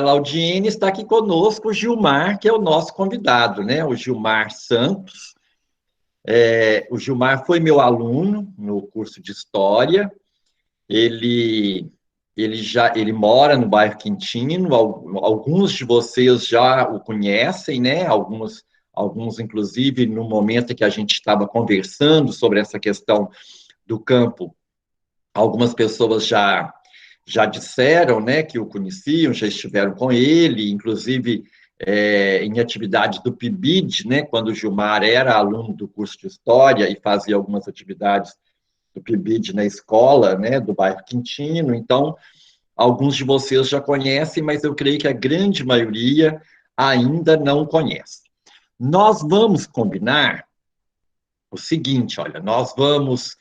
Laudiene, está aqui conosco o Gilmar, que é o nosso convidado, né? O Gilmar Santos. O Gilmar foi meu aluno no curso de História. Ele, ele mora no bairro Quintino. Alguns de vocês já o conhecem, né? Alguns inclusive, no momento em que a gente estava conversando sobre essa questão do campo, algumas pessoas já disseram, né, que o conheciam, já estiveram com ele, inclusive em atividades do PIBID, né, quando o Gilmar era aluno do curso de História e fazia algumas atividades do PIBID na escola, né, do bairro Quintino. Então, alguns de vocês já conhecem, mas eu creio que a grande maioria ainda não conhece. Nós vamos combinar o seguinte, olha, nós vamos...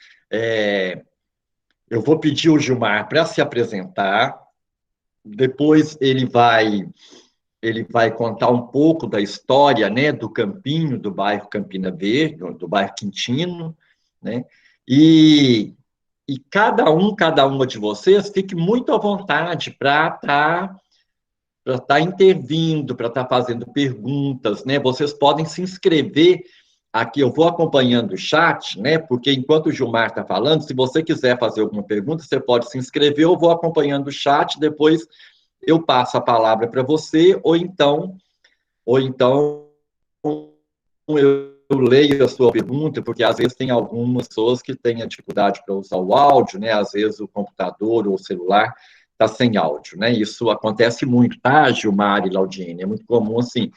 eu vou pedir ao Gilmar para se apresentar, depois ele vai contar um pouco da história, né, do campinho do bairro Campina Verde, do bairro Quintino, né? E, cada uma de vocês fique muito à vontade para estar intervindo, para estar fazendo perguntas, né? Vocês podem se inscrever aqui, eu vou acompanhando o chat, né? Porque enquanto o Gilmar está falando, se você quiser fazer alguma pergunta, você pode se inscrever, eu vou acompanhando o chat, depois eu passo a palavra para você, ou então eu leio a sua pergunta, porque às vezes tem algumas pessoas que têm a dificuldade para usar o áudio, né? Às vezes o computador ou o celular está sem áudio, né? Isso acontece muito, tá, Gilmar e Laudiene? É muito comum, assim,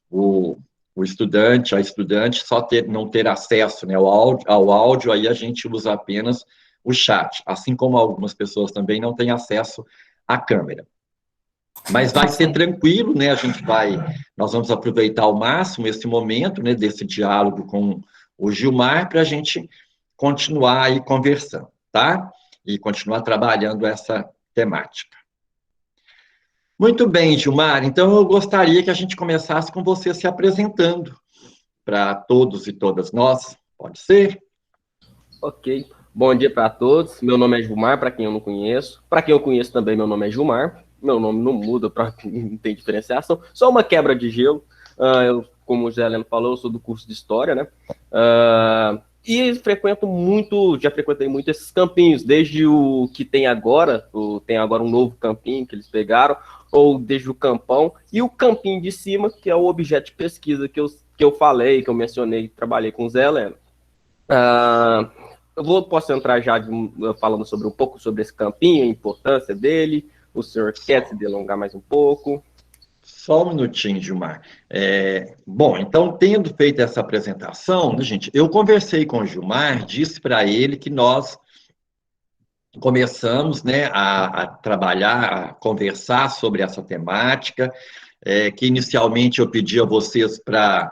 o, a estudante não ter acesso, né, ao áudio, aí a gente usa apenas o chat, assim como algumas pessoas também não têm acesso à câmera. Mas vai ser tranquilo, né? Nós vamos aproveitar ao máximo esse momento, né, desse diálogo com o Gilmar para a gente continuar aí conversando, tá? E continuar trabalhando essa temática. Muito bem, Gilmar. Então eu gostaria que a gente começasse com você se apresentando para todos e todas nós. Pode ser? Ok. Bom dia para todos. Meu nome é Gilmar, para quem eu não conheço. Para quem eu conheço também, meu nome é Gilmar. Meu nome não muda, para quem não tem diferenciação. Só uma quebra de gelo. Como o Zé Heleno falou, eu sou do curso de História, né? E já frequentei muito esses campinhos, desde o que tem agora um novo campinho que eles pegaram, ou desde o campão, e o campinho de cima, que é o objeto de pesquisa que eu falei, que eu mencionei, trabalhei com o Zé Heleno. Posso entrar já falando um pouco sobre esse campinho, a importância dele. O senhor quer se delongar mais um pouco? Só um minutinho, Gilmar. Bom, então, tendo feito essa apresentação, né, gente, eu conversei com o Gilmar, disse para ele que nós começamos, né, a trabalhar, a conversar sobre essa temática, que inicialmente eu pedi a vocês para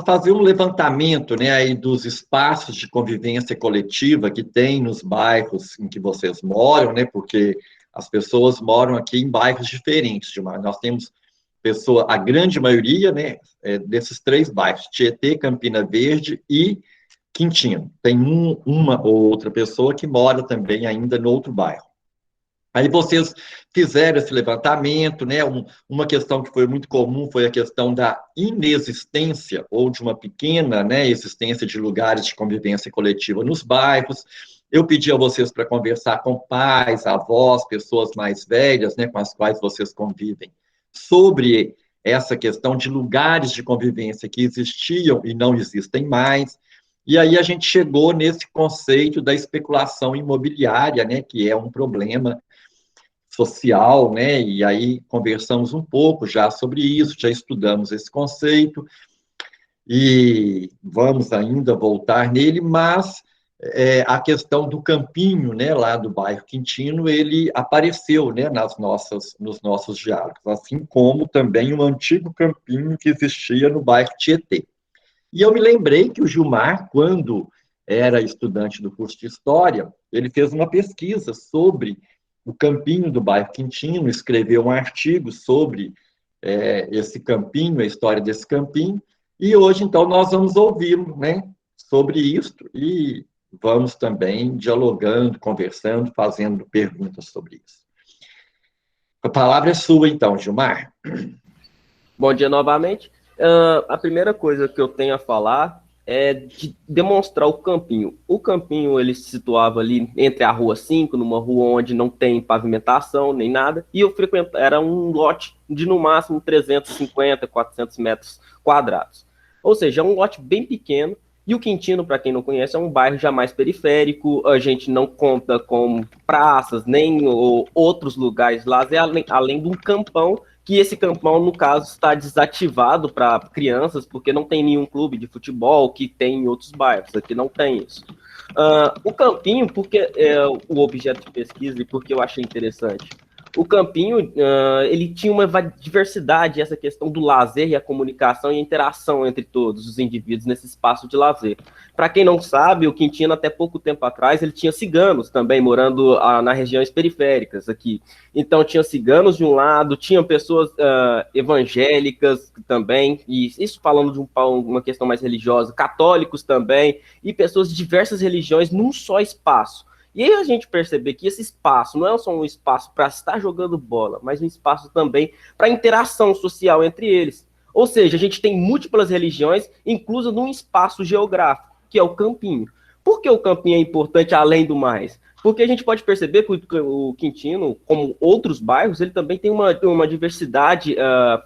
fazer um levantamento, né, aí dos espaços de convivência coletiva que tem nos bairros em que vocês moram, né, porque as pessoas moram aqui em bairros diferentes, Gilmar. Nós temos a grande maioria, né, desses três bairros, Tietê, Campina Verde e Quintino. Tem uma ou outra pessoa que mora também ainda no outro bairro. Aí vocês fizeram esse levantamento, né? Uma questão que foi muito comum foi a questão da inexistência ou de uma pequena, né, existência de lugares de convivência coletiva nos bairros. Eu pedi a vocês para conversar com pais, avós, pessoas mais velhas, né, com as quais vocês convivem, sobre essa questão de lugares de convivência que existiam e não existem mais. E aí a gente chegou nesse conceito da especulação imobiliária, né, que é um problema social, né? E aí conversamos um pouco já sobre isso, já estudamos esse conceito e vamos ainda voltar nele, mas a questão do campinho, né, lá do bairro Quintino, ele apareceu, né, nos nossos diálogos, assim como também um antigo campinho que existia no bairro Tietê. E eu me lembrei que o Gilmar, quando era estudante do curso de História, ele fez uma pesquisa sobre o campinho do bairro Quintino, escreveu um artigo sobre esse campinho, a história desse campinho, e hoje, então, nós vamos ouvi-lo, né, sobre isso, e vamos também dialogando, conversando, fazendo perguntas sobre isso. A palavra é sua, então, Gilmar. Bom dia novamente. A primeira coisa que eu tenho a falar é de demonstrar o campinho. O campinho ele se situava ali entre a Rua 5, numa rua onde não tem pavimentação nem nada, e eu frequentava, era um lote de no máximo 350, 400 metros quadrados. Ou seja, é um lote bem pequeno. E o Quintino, para quem não conhece, é um bairro já mais periférico, a gente não conta com praças, nem outros lugares de lazer, além de um campão, que esse campão, no caso, está desativado para crianças, porque não tem nenhum clube de futebol que tem em outros bairros, aqui não tem isso. O campinho, porque é o objeto de pesquisa e porque eu achei interessante. O campinho, ele tinha uma diversidade, essa questão do lazer e a comunicação e a interação entre todos os indivíduos nesse espaço de lazer. Para quem não sabe, o Quintino, até pouco tempo atrás, ele tinha ciganos também morando nas regiões periféricas aqui. Então, tinha ciganos de um lado, tinham pessoas evangélicas também, e isso falando de uma questão mais religiosa, católicos também, e pessoas de diversas religiões num só espaço. E aí a gente perceber que esse espaço não é só um espaço para estar jogando bola, mas um espaço também para interação social entre eles. Ou seja, a gente tem múltiplas religiões inclusas num espaço geográfico, que é o campinho. Por que o campinho é importante além do mais? Porque a gente pode perceber que o Quintino, como outros bairros, ele também tem uma diversidade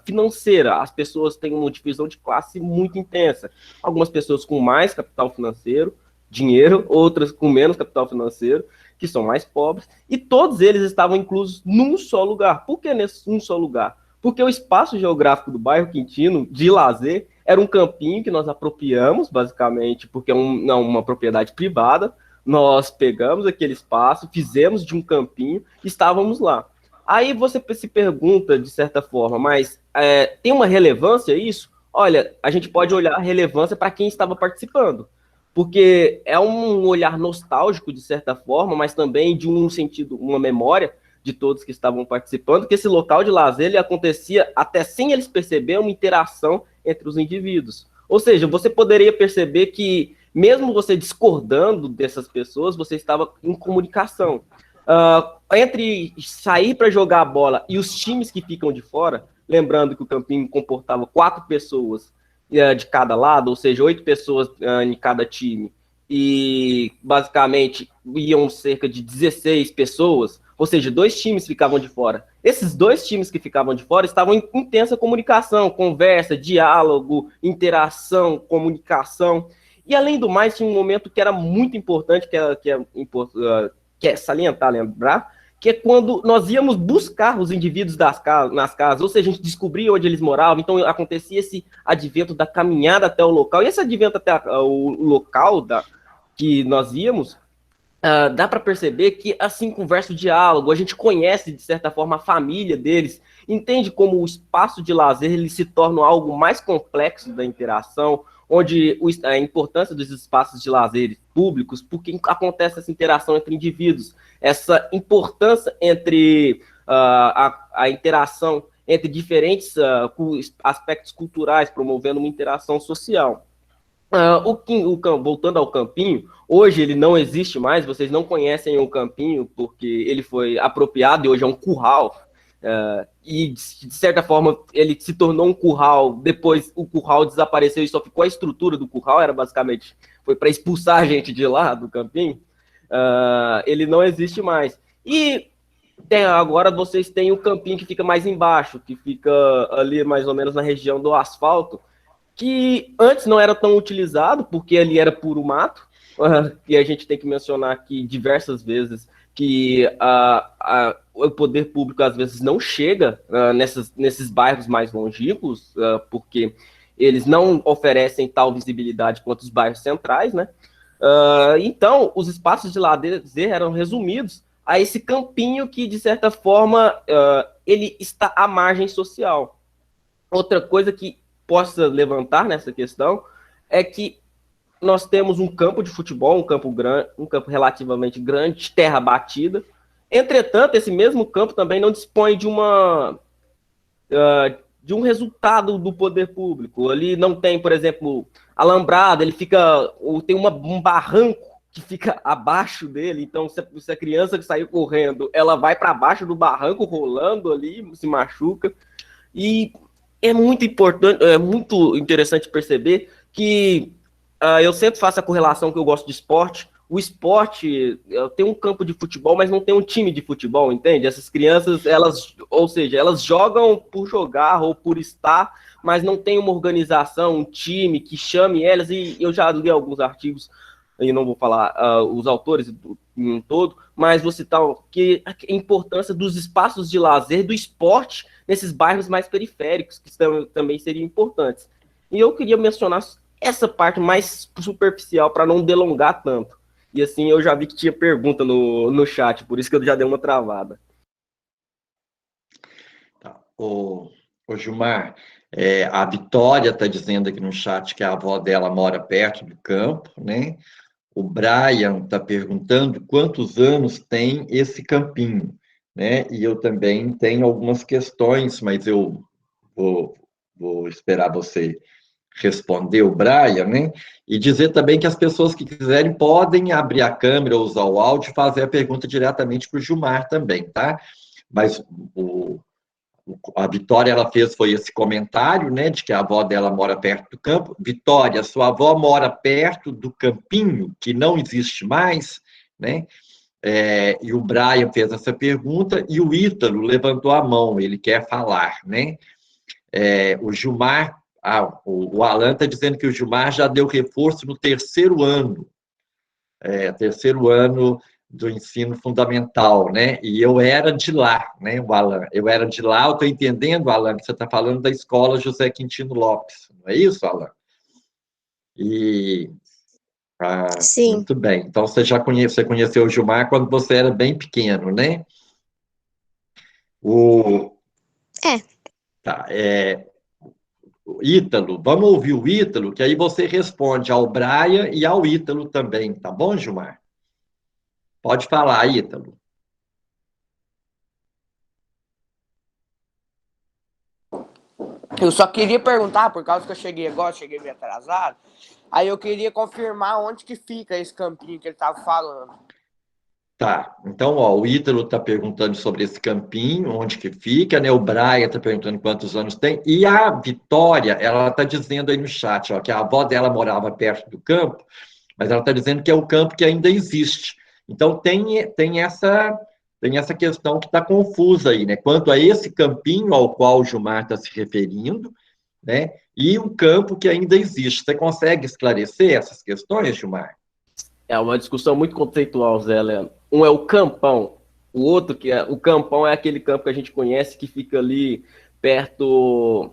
financeira. As pessoas têm uma divisão de classe muito intensa. Algumas pessoas com mais capital financeiro, dinheiro, outras com menos capital financeiro, que são mais pobres, e todos eles estavam inclusos num só lugar. Por que nesse um só lugar? Porque o espaço geográfico do bairro Quintino, de lazer, era um campinho que nós apropriamos, basicamente, porque é uma propriedade privada, nós pegamos aquele espaço, fizemos de um campinho, e estávamos lá. Aí você se pergunta, de certa forma, mas tem uma relevância isso? Olha, a gente pode olhar a relevância para quem estava participando, porque é um olhar nostálgico, de certa forma, mas também de um sentido, uma memória de todos que estavam participando, que esse local de lazer ele acontecia até sem eles perceberem uma interação entre os indivíduos. Ou seja, você poderia perceber que, mesmo você discordando dessas pessoas, você estava em comunicação. Entre sair para jogar a bola e os times que ficam de fora, lembrando que o campinho comportava 4 pessoas de cada lado, ou seja, 8 pessoas em cada time, e basicamente iam cerca de 16 pessoas, ou seja, 2 times ficavam de fora. Esses 2 times que ficavam de fora estavam em intensa comunicação, conversa, diálogo, interação, comunicação, e além do mais, tinha um momento que era muito importante, que é salientar, lembrar, que é quando nós íamos buscar os indivíduos nas casas, ou seja, a gente descobria onde eles moravam, então acontecia esse advento da caminhada até o local, e esse advento até o local que nós íamos, dá para perceber que, assim, conversa o diálogo, a gente conhece, de certa forma, a família deles, entende como o espaço de lazer ele se torna algo mais complexo da interação, onde a importância dos espaços de lazer públicos, porque acontece essa interação entre indivíduos, essa importância entre a interação entre diferentes aspectos culturais, promovendo uma interação social. Voltando ao campinho, hoje ele não existe mais, vocês não conhecem o campinho, porque ele foi apropriado e hoje é um curral. E de certa forma ele se tornou um curral, depois o curral desapareceu e só ficou a estrutura do curral, era basicamente, foi para expulsar a gente de lá do campinho. Ele não existe mais. E agora vocês têm o campinho que fica mais embaixo, que fica ali mais ou menos na região do asfalto, que antes não era tão utilizado, porque ali era puro mato, e a gente tem que mencionar aqui diversas vezes que o poder público às vezes não chega nesses bairros mais longínquos, porque eles não oferecem tal visibilidade quanto os bairros centrais, né? Então, os espaços de lazer eram resumidos a esse campinho que, de certa forma, ele está à margem social. Outra coisa que possa levantar nessa questão é que nós temos um campo de futebol, um campo relativamente grande, de terra batida. Entretanto, esse mesmo campo também não dispõe de um resultado do poder público. Ali não tem, por exemplo, alambrado, ele tem um barranco que fica abaixo dele, então se a criança que saiu correndo, ela vai para baixo do barranco rolando ali, se machuca. E é muito importante, é muito interessante perceber que eu sempre faço a correlação que eu gosto de esporte. O esporte tem um campo de futebol, mas não tem um time de futebol, entende? Essas crianças, elas, ou seja, elas jogam por jogar ou por estar, mas não tem uma organização, um time que chame elas. E eu já li alguns artigos, e não vou falar os autores em um todo, mas vou citar que a importância dos espaços de lazer, do esporte nesses bairros mais periféricos, que também seriam importantes. E eu queria mencionar essa parte mais superficial para não delongar tanto. E assim, eu já vi que tinha pergunta no chat, por isso que eu já dei uma travada. Tá. Ô Gilmar, a Vitória está dizendo aqui no chat que a avó dela mora perto do campo, né? O Brian está perguntando quantos anos tem esse campinho, né? E eu também tenho algumas questões, mas eu vou esperar você responder o Brian, né? E dizer também que as pessoas que quiserem podem abrir a câmera, usar o áudio e fazer a pergunta diretamente para o Gilmar também, tá? Mas a Vitória, ela foi esse comentário, né, de que a avó dela mora perto do campo. Vitória, sua avó mora perto do campinho, que não existe mais, né? E o Brian fez essa pergunta e o Ítalo levantou a mão, ele quer falar, né? O Gilmar, o Alan está dizendo que o Gilmar já deu reforço no terceiro ano do ensino fundamental, né? E eu era de lá, né, o Alan? Eu era de lá, eu estou entendendo, Alan, que você está falando da escola José Quintino Lopes, não é isso, Alan? Sim. Muito bem. Então, você conheceu o Gilmar quando você era bem pequeno, né? Tá, Ítalo, vamos ouvir o Ítalo, que aí você responde ao Brian e ao Ítalo também, tá bom, Gilmar? Pode falar, Ítalo. Eu só queria perguntar, por causa que eu cheguei agora, cheguei meio atrasado, aí eu queria confirmar onde que fica esse campinho que ele estava falando. Tá, então, ó, o Ítalo está perguntando sobre esse campinho, onde que fica, né? O Brian está perguntando quantos anos tem, e a Vitória, ela está dizendo aí no chat, ó, que a avó dela morava perto do campo, mas ela está dizendo que é o campo que ainda existe. Então, tem essa questão que está confusa aí, né? Quanto a esse campinho ao qual o Gilmar está se referindo, né? E o campo que ainda existe. Você consegue esclarecer essas questões, Gilmar? É uma discussão muito conceitual, Zé Leandro. Um é o campão, o outro o campão é aquele campo que a gente conhece que fica ali perto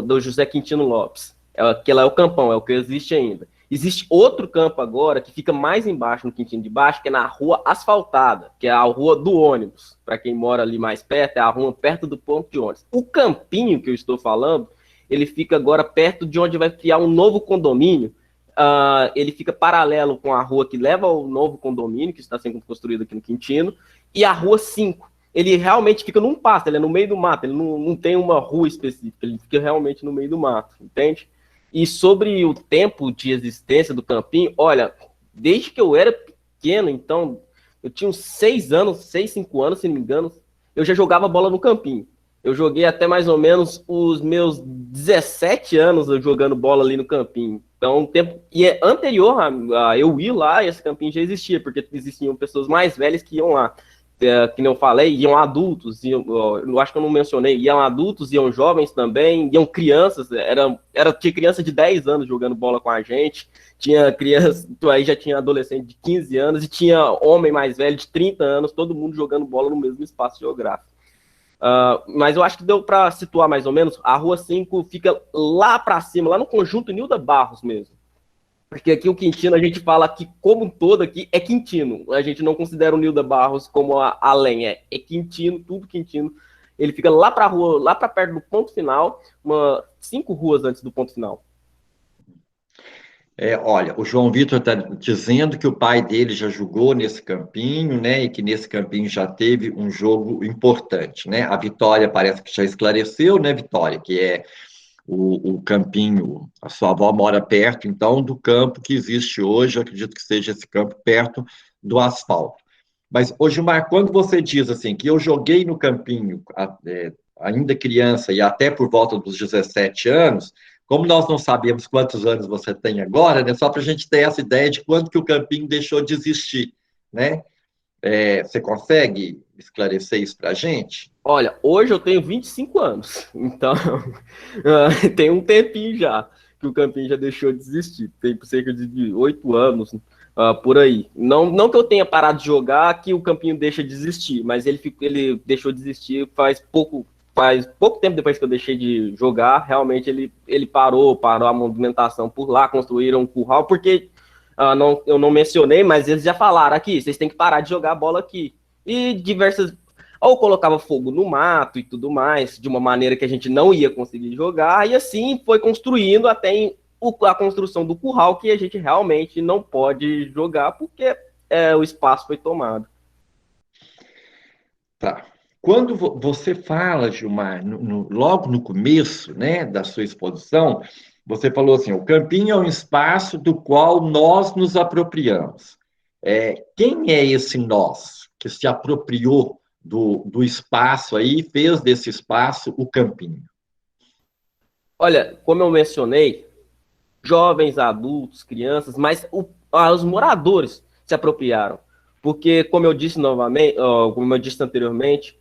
do José Quintino Lopes. Aquele é o campão, é o que existe ainda. Existe outro campo agora que fica mais embaixo, no Quintino de Baixo, que é na rua asfaltada, que é a rua do ônibus. Para quem mora ali mais perto, é a rua perto do ponto de ônibus. O campinho que eu estou falando, ele fica agora perto de onde vai criar um novo condomínio. Ele fica paralelo com a rua que leva ao novo condomínio, que está sendo construído aqui no Quintino, e a rua 5. Ele realmente fica num pasto, ele é no meio do mato, ele não tem uma rua específica, ele fica realmente no meio do mato, entende? E sobre o tempo de existência do campinho, olha, desde que eu era pequeno, então, eu tinha uns 6 anos, 6, 5 anos, se não me engano, eu já jogava bola no campinho. Eu joguei até mais ou menos os meus 17 anos jogando bola ali no campinho. Então, tempo. E é anterior a eu ir lá, esse campinho já existia, porque existiam pessoas mais velhas que iam lá. Que eu falei, iam adultos, eu acho que eu não mencionei, iam adultos, iam jovens também, iam crianças, tinha criança de 10 anos jogando bola com a gente, tinha criança, aí já tinha adolescente de 15 anos, e tinha homem mais velho de 30 anos, todo mundo jogando bola no mesmo espaço geográfico. Mas eu acho que deu para situar mais ou menos. A Rua 5 fica lá para cima, lá no conjunto Nilda Barros mesmo. Porque aqui o Quintino, a gente fala que como um todo aqui é Quintino. A gente não considera o Nilda Barros como além, é Quintino, tudo Quintino. Ele fica lá para rua, lá para perto do ponto final, 5 ruas antes do ponto final. Olha, o João Vitor está dizendo que o pai dele já jogou nesse campinho, né? E que nesse campinho já teve um jogo importante, né? A Vitória parece que já esclareceu, né, Vitória? Que é o campinho, a sua avó mora perto, então, do campo que existe hoje, eu acredito que seja esse campo perto do asfalto. Mas, ô Gilmar, quando você diz assim, que eu joguei no campinho ainda criança e até por volta dos 17 anos, como nós não sabemos quantos anos você tem agora, né, só para a gente ter essa ideia de quando que o campinho deixou de existir, né? Você consegue esclarecer isso para a gente? Olha, hoje eu tenho 25 anos, então tem um tempinho já que o campinho já deixou de existir, tem cerca de 8 anos, por aí. Não que eu tenha parado de jogar que o campinho deixa de existir, mas ele deixou de existir faz pouco tempo depois que eu deixei de jogar. Realmente ele parou a movimentação por lá, construíram um curral, porque eu não mencionei, mas eles já falaram aqui, vocês têm que parar de jogar bola aqui. E diversas... Ou colocava fogo no mato e tudo mais, de uma maneira que a gente não ia conseguir jogar, e assim foi construindo até a construção do curral, que a gente realmente não pode jogar, porque o espaço foi tomado. Tá. Quando você fala, Gilmar, logo no começo, né, da sua exposição, você falou assim, o campinho é um espaço do qual nós nos apropriamos. Quem é esse nós que se apropriou do espaço aí e fez desse espaço o campinho? Olha, como eu mencionei, jovens, adultos, crianças, mas os moradores se apropriaram. Porque, como eu disse novamente, como eu disse anteriormente,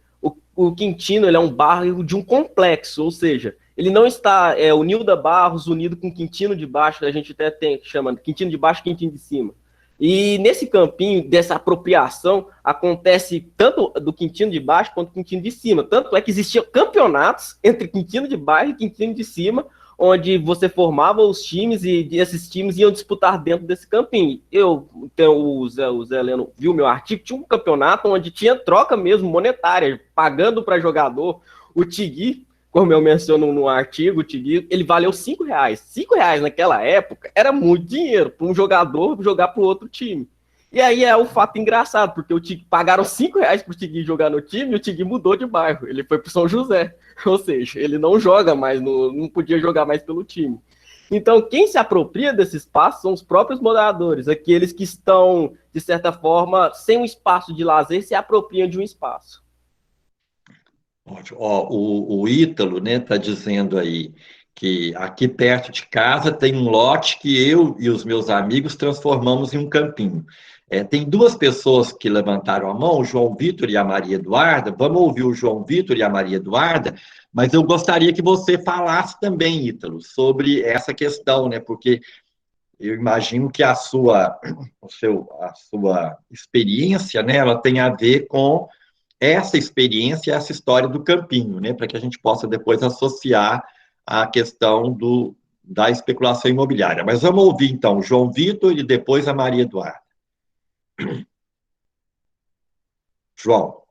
o Quintino ele é um bairro de um complexo, ou seja, ele não está o Nilda Barros unido com o Quintino de Baixo, que a gente até tem, que chama Quintino de Baixo e Quintino de Cima. E nesse campinho, dessa apropriação, acontece tanto do Quintino de Baixo quanto do Quintino de Cima. Tanto é que existiam campeonatos entre Quintino de Baixo e Quintino de Cima, onde você formava os times e esses times iam disputar dentro desse campinho. O Zé Leno viu meu artigo, tinha um campeonato onde tinha troca mesmo monetária, pagando para jogador. O Tigui, como eu menciono no artigo, o Tigui, ele valeu R$5. R$5 naquela época era muito dinheiro para um jogador jogar para o outro time. E aí é o fato engraçado, porque o Tigui pagaram R$5 para o Tigui jogar no time e o Tigui mudou de bairro, ele foi para São José. Ou seja, ele não joga mais, não podia jogar mais pelo time. Então, quem se apropria desse espaço são os próprios moradores, aqueles que estão, de certa forma, sem um espaço de lazer, se apropriam de um espaço. Ótimo. O Ítalo, né, está dizendo aí que aqui perto de casa tem um lote que eu e os meus amigos transformamos em um campinho. Tem duas pessoas que levantaram a mão, o João Vitor e a Maria Eduarda. Vamos ouvir o João Vitor e a Maria Eduarda, mas eu gostaria que você falasse também, Ítalo, sobre essa questão, né? Porque eu imagino que a sua experiência, né, ela tem a ver com essa experiência, essa história do campinho, né? Para que a gente possa depois associar a questão da especulação imobiliária. Mas vamos ouvir, então, o João Vitor e depois a Maria Eduarda. João.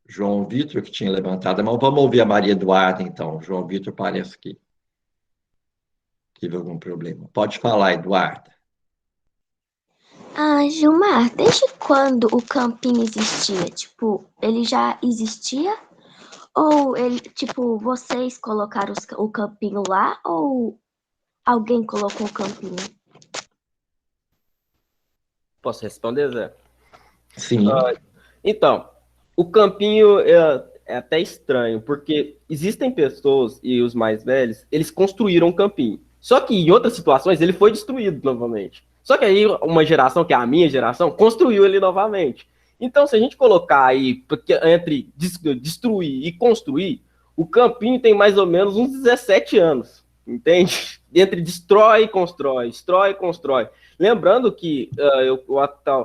João Vitor, que tinha levantado a mão. Vamos ouvir a Maria Eduarda, então. João Vitor parece que teve algum problema. Pode falar, Eduarda. Gilmar, desde quando o campinho existia? Tipo, ele já existia? Ou ele, tipo, vocês colocaram o campinho lá ou alguém colocou o campinho? Posso responder, Zé? Sim. Então, o campinho é até estranho, porque existem pessoas, e os mais velhos, eles construíram um campinho. Só que em outras situações ele foi destruído novamente. Só que aí uma geração, que é a minha geração, construiu ele novamente. Então, se a gente colocar aí entre destruir e construir, o campinho tem mais ou menos uns 17 anos, entende? Entre destrói e constrói, destrói e constrói. Lembrando que,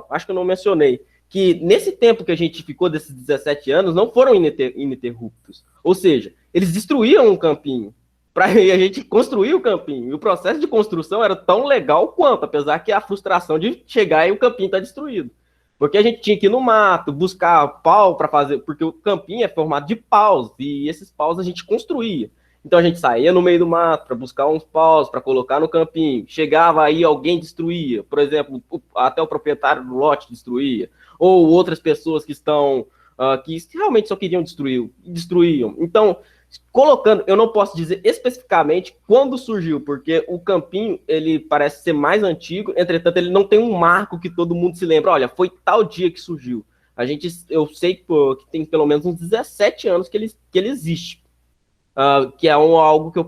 acho que eu não mencionei, que nesse tempo que a gente ficou desses 17 anos, não foram ininterruptos. Ou seja, eles destruíram um campinho para a gente construir o campinho. E o processo de construção era tão legal quanto, apesar que a frustração de chegar e o campinho está destruído. Porque a gente tinha que ir no mato, buscar pau para fazer, porque o campinho é formado de paus, e esses paus a gente construía. Então a gente saía no meio do mato para buscar uns paus, para colocar no campinho. Chegava aí, alguém destruía. Por exemplo, até o proprietário do lote destruía. Ou outras pessoas que estão... que realmente só queriam destruíam. Então, colocando, eu não posso dizer especificamente quando surgiu, porque o campinho, ele parece ser mais antigo, entretanto, ele não tem um marco que todo mundo se lembra. Olha, foi tal dia que surgiu. Eu sei que tem pelo menos uns 17 anos que ele existe. Que é algo que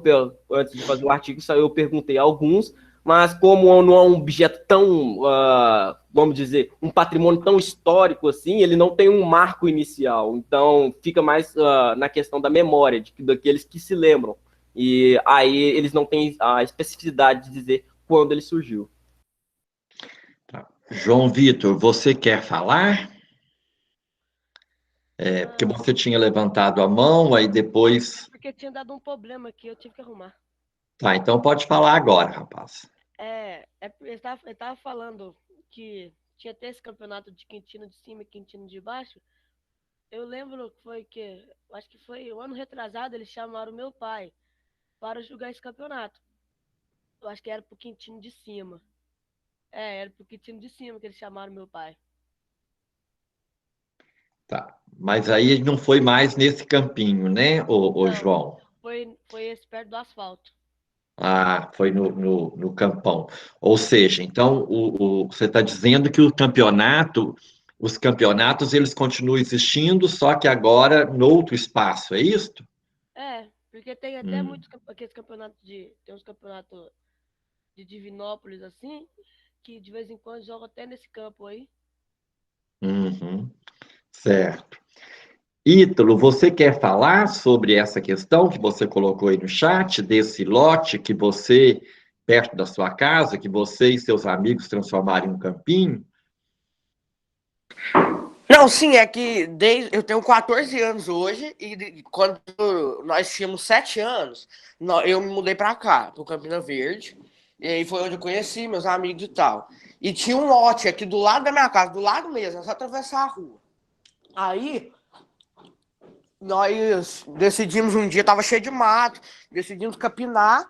antes de fazer o artigo, eu perguntei a alguns, mas como não é um objeto tão, vamos dizer, um patrimônio tão histórico assim, ele não tem um marco inicial, então fica mais na questão da memória, daqueles que se lembram, e aí eles não têm a especificidade de dizer quando ele surgiu. João Vitor, você quer falar? Porque você tinha levantado a mão, aí depois... Porque tinha dado um problema aqui, eu tive que arrumar. Tá, então pode falar agora, rapaz. Ele tava falando que tinha até esse campeonato de Quintino de cima e Quintino de baixo. Eu lembro acho que foi o ano retrasado, eles chamaram meu pai para jogar esse campeonato. Eu acho que era pro Quintino de cima. Era pro Quintino de cima que eles chamaram meu pai. Tá, mas aí não foi mais nesse campinho, né, ô Não, João? foi esse perto do asfalto. Ah, foi no campão. Ou seja, então você está dizendo que os campeonatos, eles continuam existindo, só que agora no outro espaço, é isso? Porque tem até muitos aqueles campeonatos tem uns campeonatos de Divinópolis assim, que de vez em quando jogam até nesse campo aí. Uhum, certo. Ítalo, você quer falar sobre essa questão que você colocou aí no chat, desse lote que você, perto da sua casa, que você e seus amigos transformaram em um campinho? Não, sim, é que eu tenho 14 anos hoje e quando nós tínhamos 7 anos, eu me mudei para cá, para Campina Verde, e aí foi onde eu conheci meus amigos e tal. E tinha um lote aqui do lado da minha casa, do lado mesmo, é só atravessar a rua. Aí nós decidimos um dia, tava cheio de mato, decidimos capinar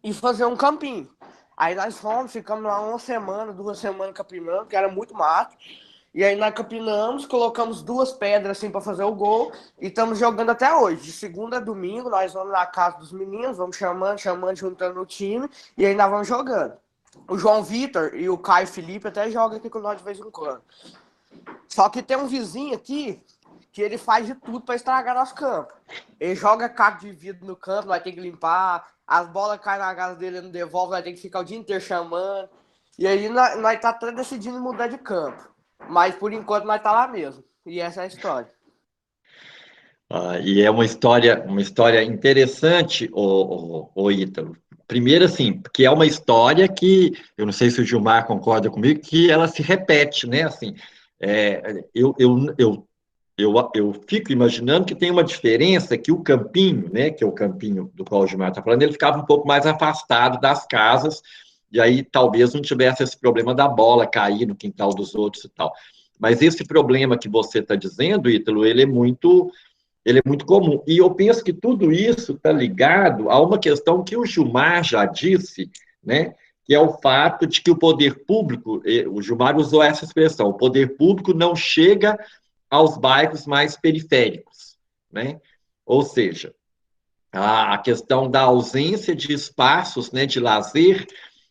e fazer um campinho. Aí nós ficamos lá 1 semana, 2 semanas capinando, que era muito mato. E aí nós capinamos, colocamos 2 pedras assim para fazer o gol e estamos jogando até hoje. De segunda a domingo, nós vamos na casa dos meninos, vamos chamando, juntando o time e aí nós vamos jogando. O João Vitor e o Caio Felipe até jogam aqui com nós de vez em quando. Só que tem um vizinho aqui que ele faz de tudo para estragar nosso campo. Ele joga caco de vidro no campo, nós temos que limpar, as bolas caem na casa dele, ele não devolve, nós temos que ficar o dia inteiro chamando. E aí nós tá até decidindo mudar de campo. Mas por enquanto nós tá lá mesmo. E essa é a história. E é uma história interessante, o Ítalo. Primeiro, assim, porque é uma história que, eu não sei se o Gilmar concorda comigo, que ela se repete, né? Assim, eu fico imaginando que tem uma diferença que o campinho, né, que é o campinho do qual o Gilmar está falando, ele ficava um pouco mais afastado das casas, e aí talvez não tivesse esse problema da bola cair no quintal dos outros e tal. Mas esse problema que você está dizendo, Ítalo, ele é muito comum. E eu penso que tudo isso está ligado a uma questão que o Gilmar já disse, né, que é o fato de que o poder público, o Gilmar usou essa expressão, o poder público não chega aos bairros mais periféricos, né? Ou seja, a questão da ausência de espaços, né, de lazer,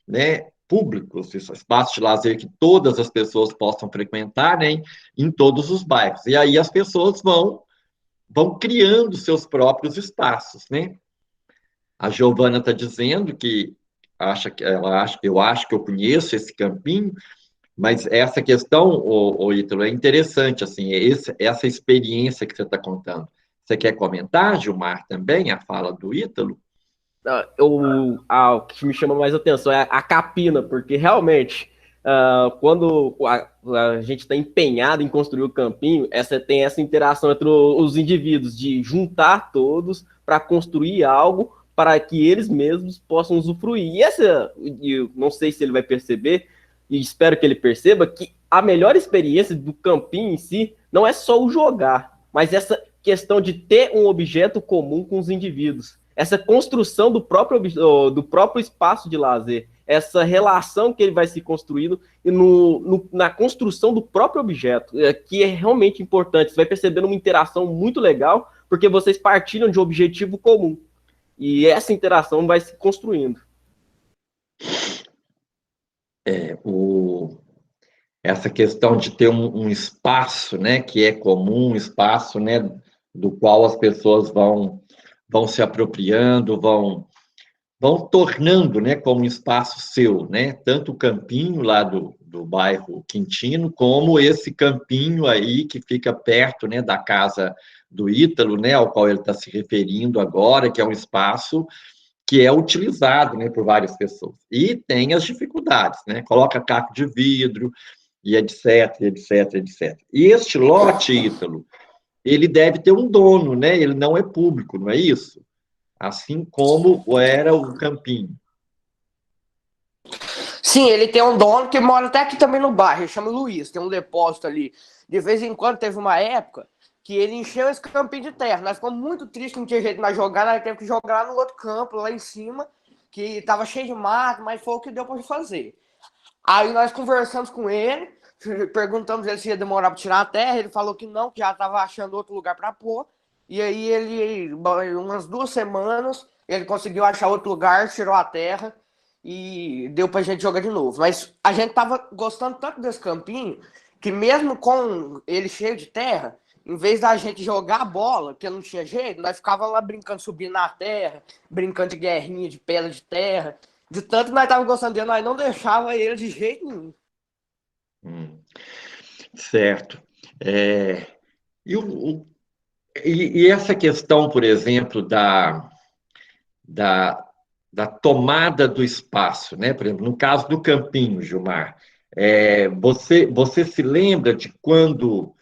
né, públicos, espaços de lazer que todas as pessoas possam frequentar, né, em todos os bairros. E aí as pessoas vão criando seus próprios espaços, né? A Giovana está dizendo que eu acho que eu conheço esse campinho, mas essa questão, o Ítalo, é interessante, assim, essa experiência que você está contando. Você quer comentar, Gilmar, também, a fala do Ítalo? O que me chama mais atenção é a capina, porque realmente, quando a gente está empenhado em construir o campinho, tem essa interação entre os indivíduos, de juntar todos para construir algo para que eles mesmos possam usufruir. E eu não sei se ele vai perceber, e espero que ele perceba, que a melhor experiência do campinho em si não é só o jogar, mas essa questão de ter um objeto comum com os indivíduos. essa construção do próprio espaço de lazer, essa relação que ele vai se construindo na construção do próprio objeto, que é realmente importante. Você vai percebendo uma interação muito legal, porque vocês partilham de um objetivo comum. E essa interação vai se construindo. Essa questão de ter um espaço, né, que é comum, um espaço, né, do qual as pessoas vão se apropriando, vão tornando, né, como um espaço seu, né, tanto o campinho lá do bairro Quintino, como esse campinho aí que fica perto, né, da casa do Ítalo, né, ao qual ele está se referindo agora, que é um espaço que é utilizado, né, por várias pessoas. E tem as dificuldades, né, coloca caco de vidro, e etc, etc, etc. E este lote, Ítalo, ele deve ter um dono, né, ele não é público, não é isso? Assim como era o campinho. Sim, ele tem um dono que mora até aqui também no bairro, ele chama Luiz, tem um depósito ali. De vez em quando teve uma época que ele encheu esse campinho de terra. Nós ficamos muito tristes, não tinha jeito de nós jogar, nós temos que jogar lá no outro campo, lá em cima, que estava cheio de mato, mas foi o que deu para fazer. Aí nós conversamos com ele, perguntamos ele se ia demorar para tirar a terra, ele falou que não, que já estava achando outro lugar para pôr. E aí ele, umas 2 semanas, ele conseguiu achar outro lugar, tirou a terra e deu pra gente jogar de novo. Mas a gente tava gostando tanto desse campinho, que mesmo com ele cheio de terra, em vez da gente jogar a bola, que não tinha jeito, nós ficava lá brincando, subindo na terra, brincando de guerrinha, de pedra de terra. De tanto que nós tava gostando dele, nós não deixava ele de jeito nenhum. Certo. E essa questão, por exemplo, da tomada do espaço, né? Por exemplo, no caso do campinho, Gilmar, você se lembra de quando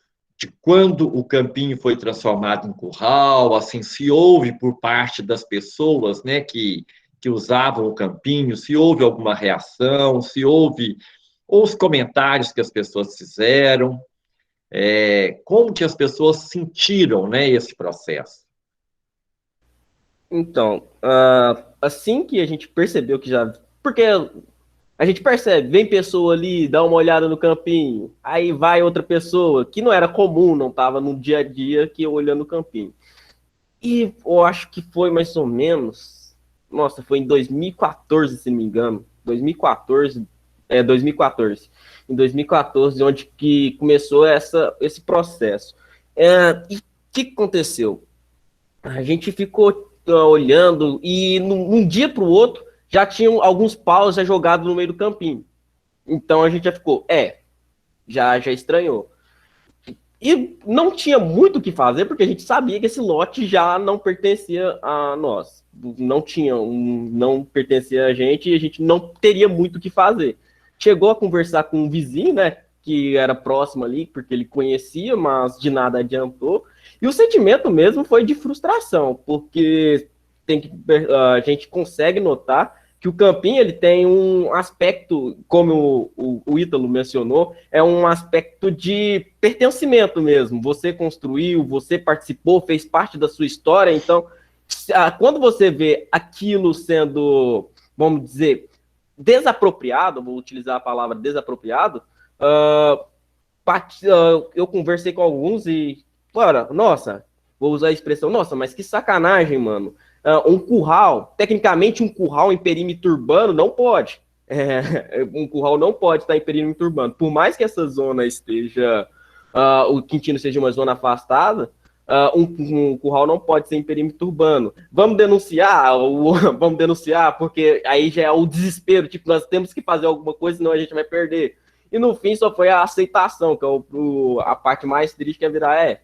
o campinho foi transformado em curral, assim, se houve por parte das pessoas, né, que usavam o campinho, se houve alguma reação, se houve, ou os comentários que as pessoas fizeram, como que as pessoas sentiram, né, esse processo? Então, assim que a gente percebeu que já... Porque a gente percebe, vem pessoa ali, dá uma olhada no campinho, aí vai outra pessoa, que não era comum, não estava no dia a dia, que olhando o campinho. E eu acho que foi mais ou menos... Nossa, foi em 2014, se não me engano. 2014. Em 2014, onde que começou esse processo. E o que aconteceu? A gente ficou olhando e num dia para o outro já tinham alguns paus já jogados no meio do campinho. Então a gente já ficou, já estranhou. E não tinha muito o que fazer, porque a gente sabia que esse lote já não pertencia a nós. Não pertencia a gente e a gente não teria muito o que fazer. Chegou a conversar com um vizinho, né, que era próximo ali, porque ele conhecia, mas de nada adiantou. E o sentimento mesmo foi de frustração, porque a gente consegue notar que o campinho ele tem um aspecto, como o Ítalo mencionou, é um aspecto de pertencimento mesmo. Você construiu, você participou, fez parte da sua história. Então, quando você vê aquilo sendo, vamos dizer, desapropriado, vou utilizar a palavra desapropriado, eu conversei com alguns e, nossa, vou usar a expressão, nossa, mas que sacanagem, mano. Um curral, tecnicamente um curral em perímetro urbano não pode. Um curral não pode estar em perímetro urbano. Por mais que essa zona esteja, o Quintino seja uma zona afastada, um curral não pode ser em perímetro urbano. Vamos denunciar, porque aí já é o desespero, tipo, nós temos que fazer alguma coisa, senão a gente vai perder. E no fim só foi a aceitação, que é a parte mais triste que é virar,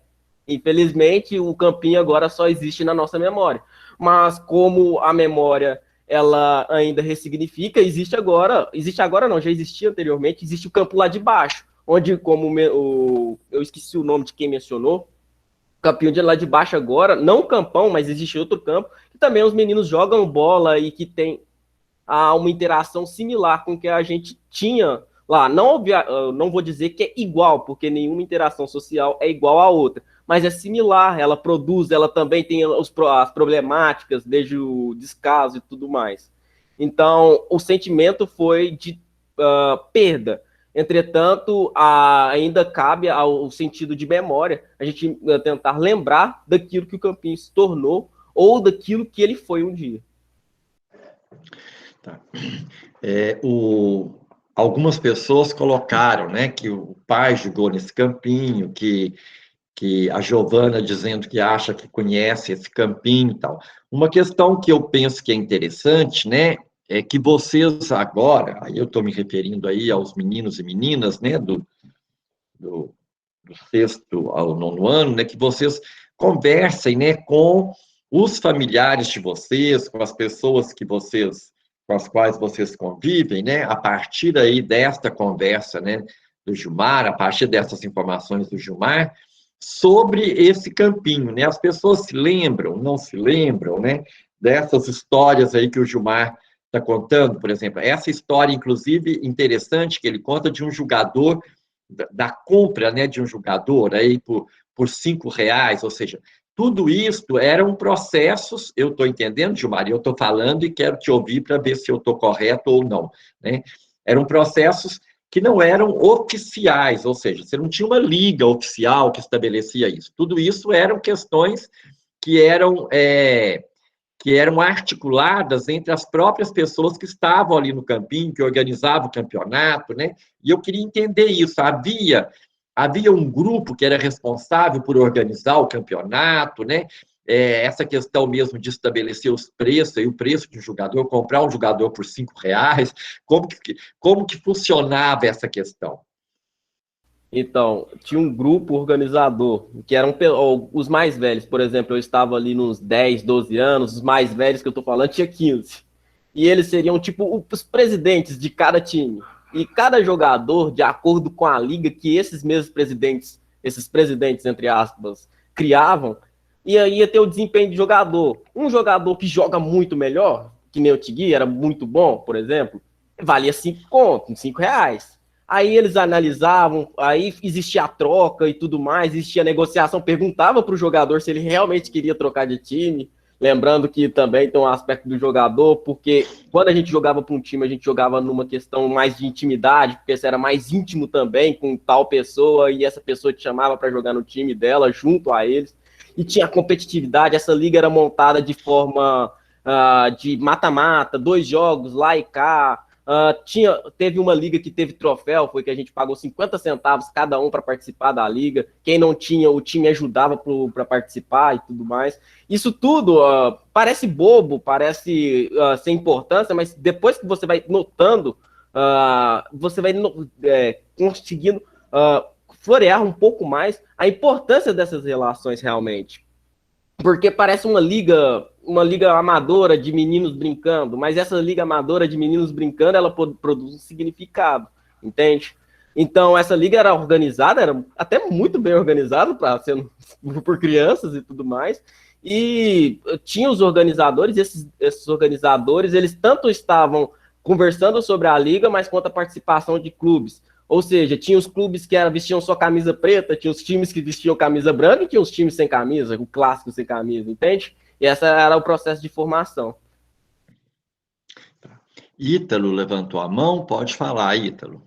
infelizmente o campinho agora só existe na nossa memória. Mas como a memória ela ainda ressignifica, já existia anteriormente, existe o campo lá de baixo, onde, como eu esqueci o nome de quem mencionou, o campinho de lá de baixo agora, não o campão, mas existe outro campo, que também os meninos jogam bola e que tem uma interação similar com o que a gente tinha lá. Não vou dizer que é igual, porque nenhuma interação social é igual à outra, mas é similar, ela produz, ela também tem as problemáticas, desde o descaso e tudo mais. Então, o sentimento foi de perda. Entretanto, ainda cabe ao sentido de memória a gente tentar lembrar daquilo que o Campinho se tornou ou daquilo que ele foi um dia. Tá. Algumas pessoas colocaram, né, que o pai jogou nesse campinho, que a Giovana dizendo que acha que conhece esse campinho e tal. Uma questão que eu penso que é interessante, né, é que vocês agora, aí eu estou me referindo aí aos meninos e meninas, né, do sexto ao nono ano, né, que vocês conversem, né, com os familiares de vocês, com as pessoas com as quais vocês convivem, né, a partir aí desta conversa, né, do Gilmar, a partir dessas informações do Gilmar, sobre esse campinho, né, as pessoas se lembram, não se lembram, né, dessas histórias aí que o Gilmar está contando, por exemplo, essa história, inclusive, interessante, que ele conta de um jogador da compra, né, de um jogador aí por R$ 5, ou seja, tudo isso eram processos, eu estou entendendo, Gilmar, eu estou falando e quero te ouvir para ver se eu estou correto ou não, né? Eram processos que não eram oficiais, ou seja, você não tinha uma liga oficial que estabelecia isso. Tudo isso eram questões que eram articuladas entre as próprias pessoas que estavam ali no campinho, que organizavam o campeonato, né? E eu queria entender isso. Havia um grupo que era responsável por organizar o campeonato, né? Essa questão mesmo de estabelecer os preços, e o preço de um jogador, comprar um jogador por R$ 5, como que funcionava essa questão? Então, tinha um grupo organizador, que eram os mais velhos. Por exemplo, eu estava ali nos 10, 12 anos, os mais velhos que eu estou falando tinha 15. E eles seriam tipo os presidentes de cada time. E cada jogador, de acordo com a liga que esses mesmos presidentes, entre aspas, criavam, ia ter o desempenho de jogador. Um jogador que joga muito melhor, que nem o Tigui, era muito bom, por exemplo, valia 5 contos, R$ 5. Aí eles analisavam, aí existia a troca e tudo mais, existia a negociação, perguntava para o jogador se ele realmente queria trocar de time, lembrando que também tem um aspecto do jogador, porque quando a gente jogava para um time, a gente jogava numa questão mais de intimidade, porque você era mais íntimo também com tal pessoa, e essa pessoa te chamava para jogar no time dela, junto a eles, e tinha competitividade, essa liga era montada de forma de mata-mata, 2 jogos lá e cá. Teve uma liga que teve troféu, foi que a gente pagou 50 centavos cada um para participar da liga. Quem não tinha, o time ajudava para participar e tudo mais. Isso tudo parece bobo, parece sem importância, mas depois que você vai notando, você vai conseguindo florear um pouco mais a importância dessas relações realmente. Porque parece uma liga amadora de meninos brincando, mas essa liga amadora de meninos brincando, ela produz um significado, entende? Então, essa liga era organizada, era até muito bem organizada, por crianças e tudo mais, e tinha os organizadores, e esses organizadores, eles tanto estavam conversando sobre a liga, mas quanto a participação de clubes. Ou seja, tinha os clubes que vestiam só camisa preta, tinha os times que vestiam camisa branca e tinha os times sem camisa, o clássico sem camisa, entende? E esse era o processo de formação. Ítalo levantou a mão, pode falar, Ítalo.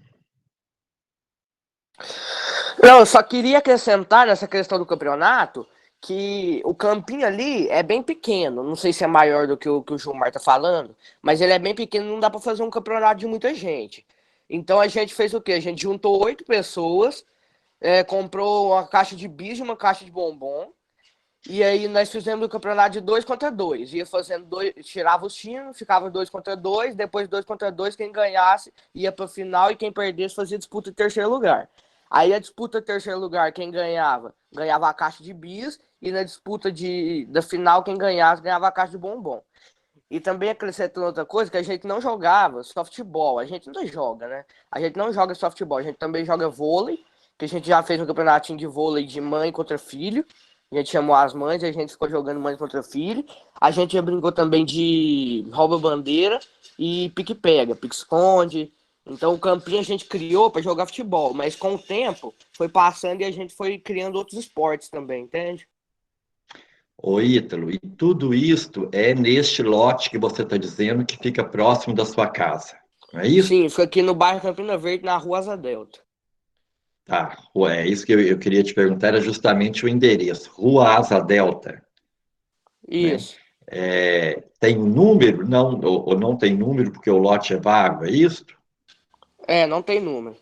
Não, eu só queria acrescentar nessa questão do campeonato que o campinho ali é bem pequeno. Não sei se é maior do que o Gilmar tá falando, mas ele é bem pequeno, não dá para fazer um campeonato de muita gente. Então a gente fez o quê? A gente juntou 8 pessoas, comprou uma caixa de bis e uma caixa de bombom. E aí nós fizemos o campeonato de 2 contra 2. Ia fazendo tirava os times, ficava 2 contra 2, depois 2 contra 2, quem ganhasse ia para final e quem perdesse fazia disputa de terceiro lugar. Aí a disputa de terceiro lugar, quem ganhava a caixa de bis, e na disputa da final, quem ganhasse ganhava a caixa de bombom. E também acrescentando outra coisa, que a gente não jogava softball. A gente ainda joga, né? A gente não joga softball, a gente também joga vôlei, que a gente já fez um campeonatinho de vôlei de mãe contra filho. A gente chamou as mães e a gente ficou jogando mãe contra filho. A gente já brincou também de rouba-bandeira e pique-pega, pique-esconde. Então o campinho a gente criou para jogar futebol, mas com o tempo foi passando e a gente foi criando outros esportes também, entende? Ô, Ítalo, e tudo isto é neste lote que você está dizendo que fica próximo da sua casa, não é isso? Sim, fica aqui no bairro Campina Verde, na Rua Asa Delta. Tá, é isso que eu queria te perguntar, era justamente o endereço, Rua Asa Delta, né? Isso. Tem um número? Não, ou não tem número porque o lote é vago, é isso? Não tem número.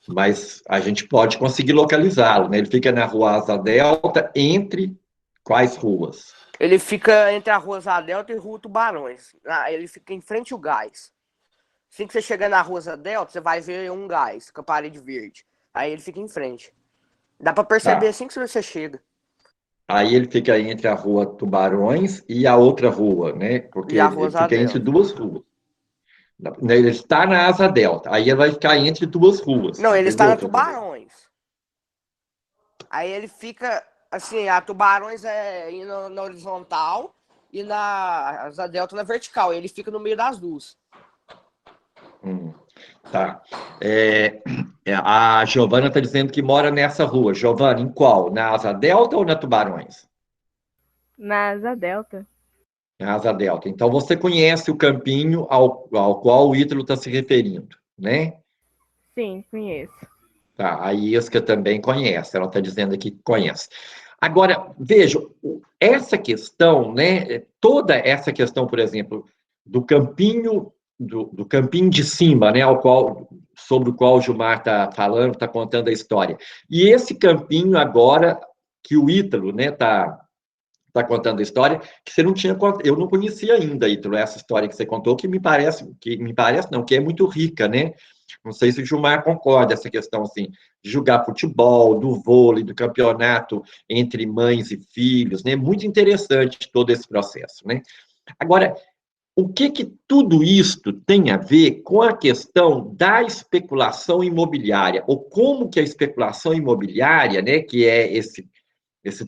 Mas a gente pode conseguir localizá-lo, né? Ele fica na Rua Asa Delta, entre quais ruas? Ele fica entre a Rua Asa Delta e Rua Tubarões. Ele fica em frente ao gás. Assim que você chegar na Rua Asa Delta, você vai ver um gás com a parede verde. Aí ele fica em frente. Dá pra perceber Tá. assim que você chega. Aí ele fica entre a Rua Tubarões e a outra rua, né? Porque E a Rua ele Asa fica entre Delta. duas ruas. Ele está na Asa Delta, aí ele vai ficar entre duas ruas, Não, ele está entendeu? na O que eu tô dizendo? Tubarões. Aí ele fica, assim, a Tubarões é indo na horizontal e na Asa Delta na vertical. Ele fica no meio das duas. Tá. A Giovana está dizendo que mora nessa rua. Giovana, em qual? Na Asa Delta ou na Tubarões? Na Asa Delta. Na Asa Delta. Então você conhece o campinho ao qual o Ítalo está se referindo, né? Sim, conheço. Tá. A Isca também conhece, ela está dizendo aqui que conhece. Agora, veja, essa questão, né? Toda essa questão, por exemplo, do campinho, do campinho de cima, né? Sobre o qual o Gilmar está falando, está contando a história. E esse campinho agora que o Ítalo, né, tá contando a história, que você não tinha, eu não conhecia ainda, Ítalo, essa história que você contou, que me parece não, que é muito rica, né? Não sei se o Gilmar concorda, essa questão, assim, de jogar futebol, do vôlei, do campeonato entre mães e filhos, né? Muito interessante todo esse processo, né? Agora, o que tudo isto tem a ver com a questão da especulação imobiliária, ou como que a especulação imobiliária, né, que é esse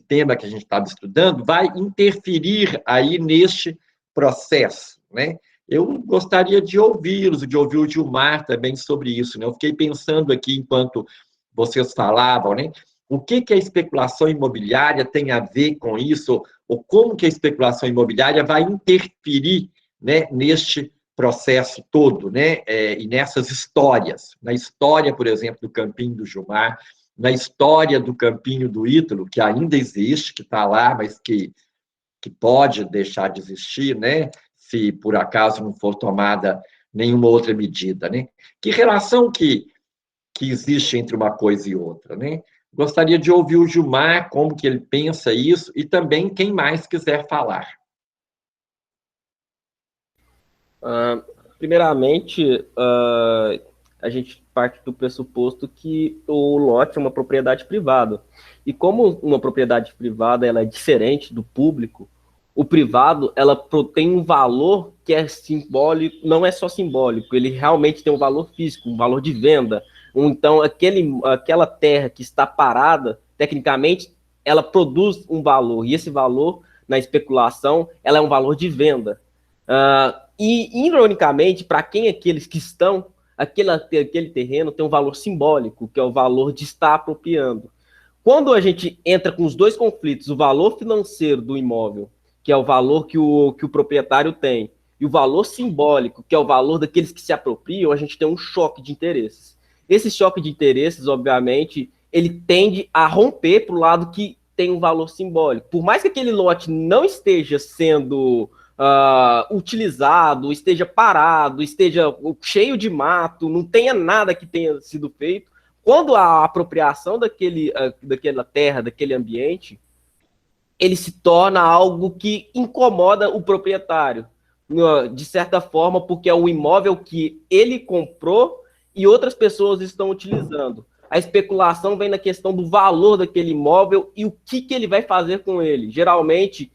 tema que a gente estava estudando, vai interferir aí neste processo, né? Eu gostaria de ouvi-los, de ouvir o Gilmar também sobre isso, né? Eu fiquei pensando aqui enquanto vocês falavam, né? O que a especulação imobiliária tem a ver com isso, ou como que a especulação imobiliária vai interferir, né, neste processo todo, né? E nessas histórias. Na história, por exemplo, do Campinho do Gilmar, na história do Campinho do Ítalo, que ainda existe, que está lá, mas que pode deixar de existir, né? Se por acaso não for tomada nenhuma outra medida, né? Que relação que existe entre uma coisa e outra, né? Gostaria de ouvir o Gilmar, como que ele pensa isso, e também quem mais quiser falar. Primeiramente, a gente parte do pressuposto que o lote é uma propriedade privada. E como uma propriedade privada ela é diferente do público, o privado ela tem um valor que é simbólico, não é só simbólico, ele realmente tem um valor físico, um valor de venda. Então, aquela terra que está parada, tecnicamente, ela produz um valor, e esse valor, na especulação, ela é um valor de venda. E, ironicamente, para quem aqueles que estão, aquele terreno tem um valor simbólico, que é o valor de estar apropriando. Quando a gente entra com os dois conflitos, o valor financeiro do imóvel, que é o valor que o proprietário tem, e o valor simbólico, que é o valor daqueles que se apropriam, a gente tem um choque de interesses. Esse choque de interesses, obviamente, ele tende a romper para o lado que tem um valor simbólico. Por mais que aquele lote não esteja sendo utilizado, esteja parado, esteja cheio de mato, não tenha nada que tenha sido feito, quando a apropriação daquela terra, daquele ambiente, ele se torna algo que incomoda o proprietário, de certa forma, porque é um imóvel que ele comprou e outras pessoas estão utilizando. A especulação vem na questão do valor daquele imóvel e o que ele vai fazer com ele. Geralmente,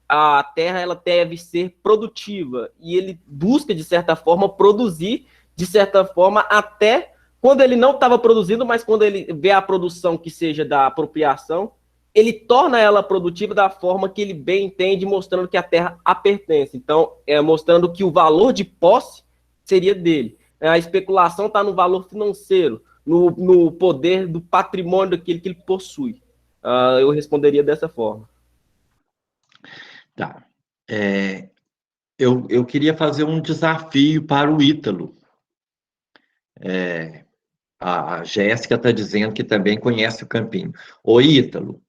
a terra ela deve ser produtiva e ele busca, de certa forma, produzir, de certa forma, até quando ele não estava produzindo, mas quando ele vê a produção que seja da apropriação, ele torna ela produtiva da forma que ele bem entende, mostrando que a terra a pertence. Então, mostrando que o valor de posse seria dele. A especulação está no valor financeiro, no poder do patrimônio daquele que ele possui. Eu responderia dessa forma. Tá. Eu queria fazer um desafio para o Ítalo. A Jéssica está dizendo que também conhece o Campinho. Ô, Ítalo,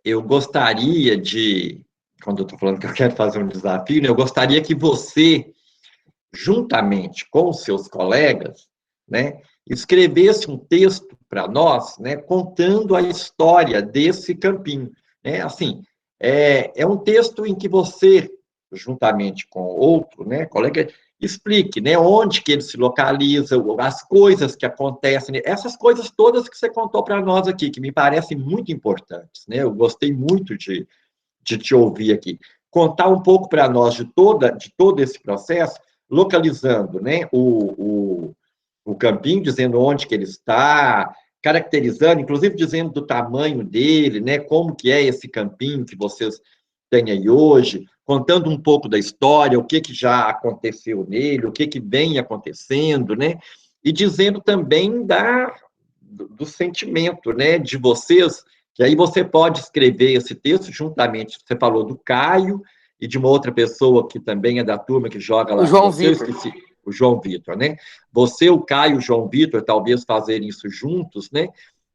eu gostaria de, quando eu estou falando que eu quero fazer um desafio, né, eu gostaria que você, juntamente com os seus colegas, né, escrevesse um texto para nós, né, contando a história desse campinho. Né? Assim, é um texto em que você, juntamente com outro, né, colega, explique, né, onde que ele se localiza, as coisas que acontecem, essas coisas todas que você contou para nós aqui, que me parecem muito importantes, né? Eu gostei muito de te ouvir aqui. Contar um pouco para nós de todo esse processo, localizando, né, o campinho, dizendo onde que ele está, caracterizando, inclusive dizendo do tamanho dele, né, como que é esse campinho que vocês têm aí hoje, contando um pouco da história, o que já aconteceu nele, o que vem acontecendo, né, e dizendo também do sentimento, né, de vocês, que aí você pode escrever esse texto juntamente, você falou do Caio e de uma outra pessoa que também é da turma que joga lá O com João você, eu Vitor. esqueci, o João Vitor, né? Você, o Caio e o João Vitor, talvez fazerem isso juntos, né?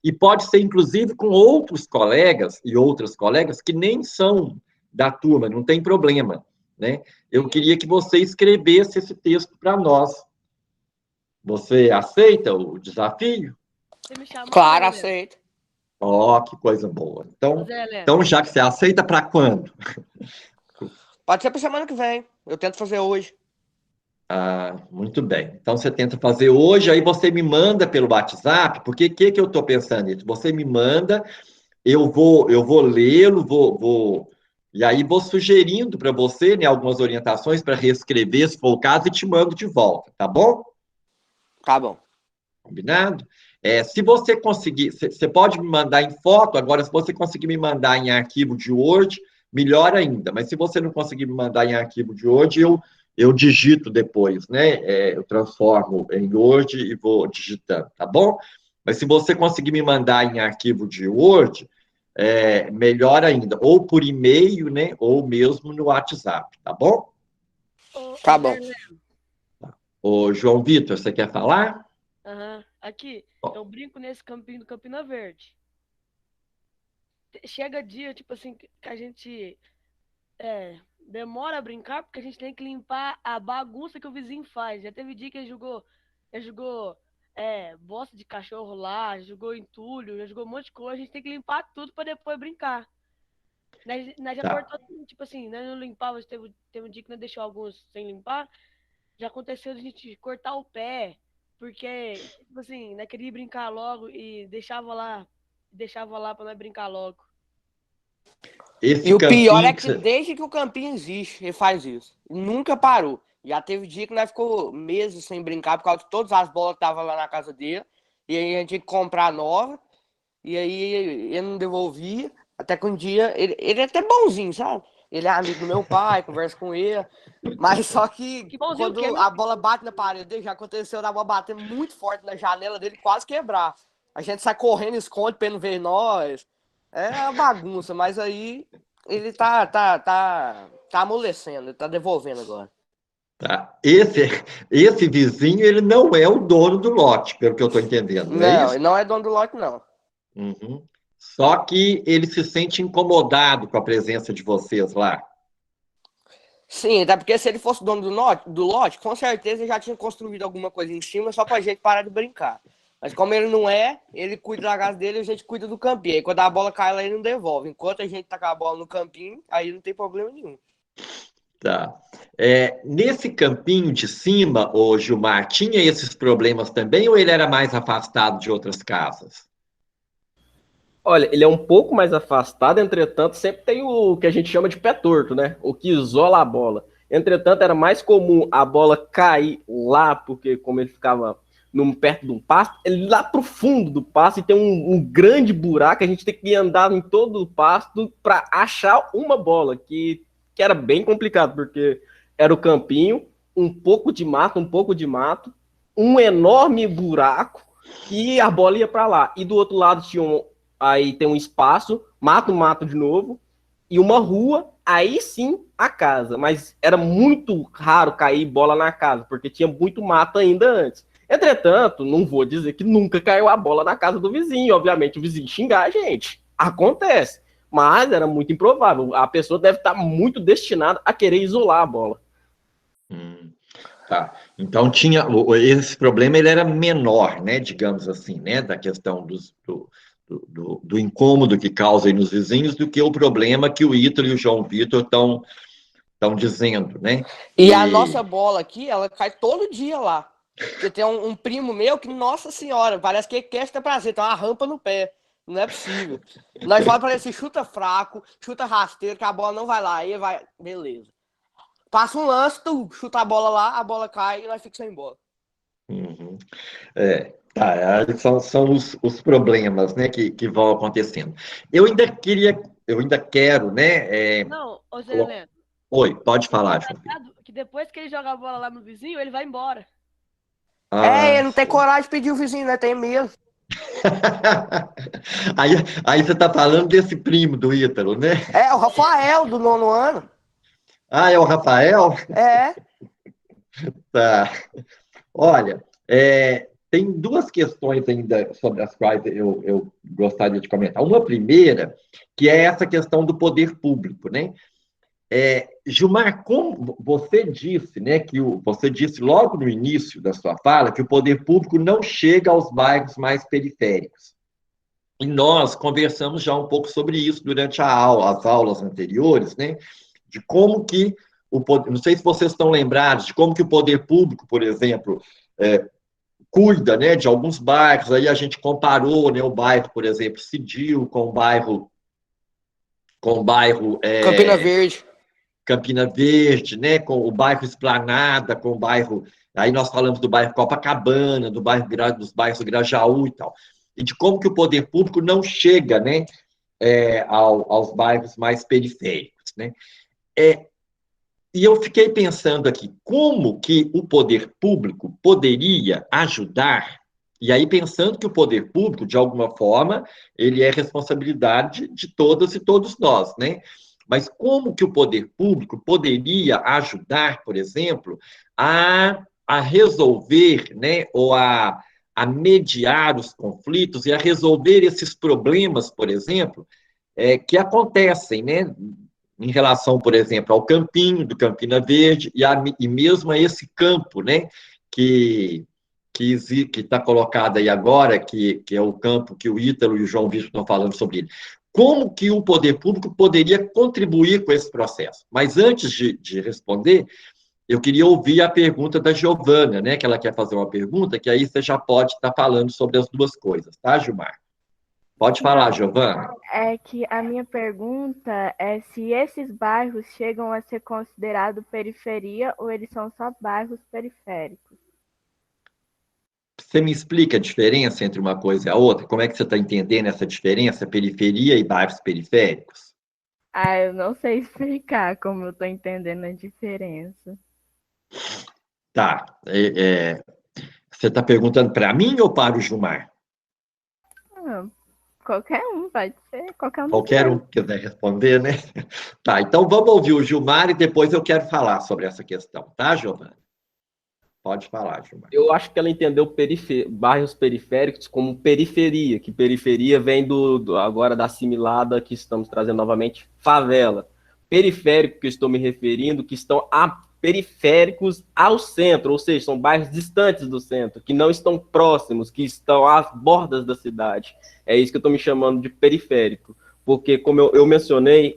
E pode ser, inclusive, com outros colegas e outras colegas que nem são da turma, não tem problema, né? Eu queria que você escrevesse esse texto para nós. Você aceita o desafio? Você me chama Claro, quando, Helena? aceito. Ó, que coisa boa. Ô, Zé Helena, Então, já que você aceita, para quando? Pode ser pra semana que vem. Eu tento fazer hoje. Ah, muito bem. Então, você tenta fazer hoje, aí você me manda pelo WhatsApp, porque o que eu estou pensando nisso? Você me manda, eu vou lê-lo, e aí vou sugerindo para você, né, algumas orientações para reescrever, se for o caso, e te mando de volta, tá bom? Tá bom. Combinado? Se você conseguir, você pode me mandar em foto, agora, se você conseguir me mandar em arquivo de Word, melhor ainda. Mas se você não conseguir me mandar em arquivo de Word, eu digito depois, né? Eu transformo em Word e vou digitando, tá bom? Mas se você conseguir me mandar em arquivo de Word, melhor ainda, ou por e-mail, né? Ou mesmo no WhatsApp, tá bom? Tá Zé bom. Helena, Ô, João Vitor, você quer falar? aqui, eu brinco nesse campinho do Campina Verde. Chega dia, tipo assim, que a gente demora a brincar porque a gente tem que limpar a bagunça que o vizinho faz. Já teve dia que ele jogou bosta de cachorro lá, jogou entulho, já jogou um monte de coisa. A gente tem que limpar tudo para depois brincar. Nós já Tá. cortou, tipo assim, nós não limpava, teve um dia que nós deixou alguns sem limpar. Já aconteceu de a gente cortar o pé, porque, tipo assim, nós queríamos brincar logo e deixava lá para nós brincar logo. Esse E o pior é campinho que que você... desde que o campinho existe, ele faz isso. Nunca parou. Já teve dia que nós ficou meses sem brincar por causa de todas as bolas que estavam lá na casa dele. E aí a gente tinha que comprar nova. E aí ele não devolvia. Até que um dia, ele é até bonzinho, sabe? Ele é amigo do meu pai, conversa com ele. Mas só que Que bonzinho que é, quando meu a filho. bola bate na parede dele, já aconteceu da bola bater muito forte na janela dele, quase quebrar. A gente sai correndo, esconde pra ele não ver nós. É uma bagunça, mas aí ele tá amolecendo, ele tá devolvendo agora. Tá? Esse vizinho, ele não é o dono do lote, pelo que eu estou entendendo, não é Não, isso? ele não é dono do lote, não. Uhum. Só que ele se sente incomodado com a presença de vocês lá. Sim, até porque se ele fosse dono do lote, com certeza ele já tinha construído alguma coisa em cima só pra gente parar de brincar. Mas como ele não é, ele cuida da casa dele e a gente cuida do campinho. Aí quando a bola cai lá, ele não devolve. Enquanto a gente tá com a bola no campinho, aí não tem problema nenhum. Tá. Nesse campinho de cima, o Gilmar, tinha esses problemas também ou ele era mais afastado de outras casas? Olha, ele é um pouco mais afastado, entretanto, sempre tem o que a gente chama de pé torto, né? O que isola a bola. Entretanto, era mais comum a bola cair lá, porque como ele ficava perto de um pasto, ele lá pro fundo do pasto e tem um grande buraco, a gente tem que andar em todo o pasto para achar uma bola, que era bem complicado, porque era o campinho, um pouco de mato, um enorme buraco e a bola ia para lá. E do outro lado aí tem um espaço, mato de novo, e uma rua, aí sim a casa. Mas era muito raro cair bola na casa, porque tinha muito mato ainda antes. Entretanto, não vou dizer que nunca caiu a bola na casa do vizinho. Obviamente, o vizinho xingar a gente. Acontece. Mas era muito improvável. A pessoa deve estar muito destinada a querer isolar a bola. Tá. Então tinha esse problema, ele era menor, né? Digamos assim, né? Da questão do incômodo que causa aí nos vizinhos, do que o problema que o Ítalo e o João Vitor estão dizendo, né? E a nossa bola aqui, ela cai todo dia lá. Porque tem um primo meu que, nossa senhora, parece que quer ter prazer, tem uma rampa no pé. Não é possível. Nós falamos para ele assim, chuta fraco, chuta rasteiro, que a bola não vai lá. Aí vai, beleza. Passa um lance, tu chuta a bola lá, a bola cai e nós ficamos sem bola. Uhum. Tá, são os problemas, né, que vão acontecendo. Eu ainda quero, né? Não, ô Zé Heleno, Oi, pode falar, João. engraçado que depois que ele joga a bola lá no vizinho, ele vai embora. Ele Ah, não tem coragem de pedir o vizinho, né? Tem medo. aí você está falando desse primo do Ítalo, né? É, o Rafael do 9º ano. Ah, é o Rafael? É. Tá. Olha, tem duas questões ainda sobre as quais eu gostaria de comentar. Uma primeira, que é essa questão do poder público, né? Gilmar, como você disse, né, você disse logo no início da sua fala que o poder público não chega aos bairros mais periféricos. E nós conversamos já um pouco sobre isso durante as aulas anteriores, né? De como que não sei se vocês estão lembrados de como que o poder público, por exemplo, cuida, né, de alguns bairros. Aí a gente comparou, né, o bairro, por exemplo, Cidil com o bairro Campina Verde. Campina Verde, né, com o bairro Esplanada, com o bairro. Aí nós falamos do bairro Copacabana, dos bairros Grajaú e tal. E de como que o poder público não chega, né, aos bairros mais periféricos, né? E eu fiquei pensando aqui, como que o poder público poderia ajudar, e aí pensando que o poder público, de alguma forma, ele é responsabilidade de todas e todos nós, né? Mas como que o poder público poderia ajudar, por exemplo, a resolver, né, ou a mediar os conflitos e a resolver esses problemas, por exemplo, que acontecem, né, em relação, por exemplo, ao campinho do Campina Verde e mesmo a esse campo, né, que está colocado aí agora, que é o campo que o Ítalo e o João Vitor estão falando sobre ele. Como que o poder público poderia contribuir com esse processo? Mas antes de responder, eu queria ouvir a pergunta da Giovana, né, que ela quer fazer uma pergunta, que aí você já pode estar falando sobre as duas coisas, tá, Gilmar? Pode falar, Giovana. É que a minha pergunta é se esses bairros chegam a ser considerados periferia ou eles são só bairros periféricos. Você me explica a diferença entre uma coisa e a outra? Como é que você está entendendo essa diferença, periferia e bairros periféricos? Eu não sei explicar como eu estou entendendo a diferença. Tá. Você está perguntando para mim ou para o Gilmar? Qualquer um, pode ser. Qualquer um que quiser responder, né? Tá, então vamos ouvir o Gilmar e depois eu quero falar sobre essa questão, tá, Giovana? Pode falar, Gilmar. Eu acho que ela entendeu bairros periféricos como periferia, que periferia vem agora da assimilada que estamos trazendo novamente, favela. Periférico que eu estou me referindo, que estão periféricos ao centro, ou seja, são bairros distantes do centro, que não estão próximos, que estão às bordas da cidade. É isso que eu estou me chamando de periférico. Porque, como eu mencionei,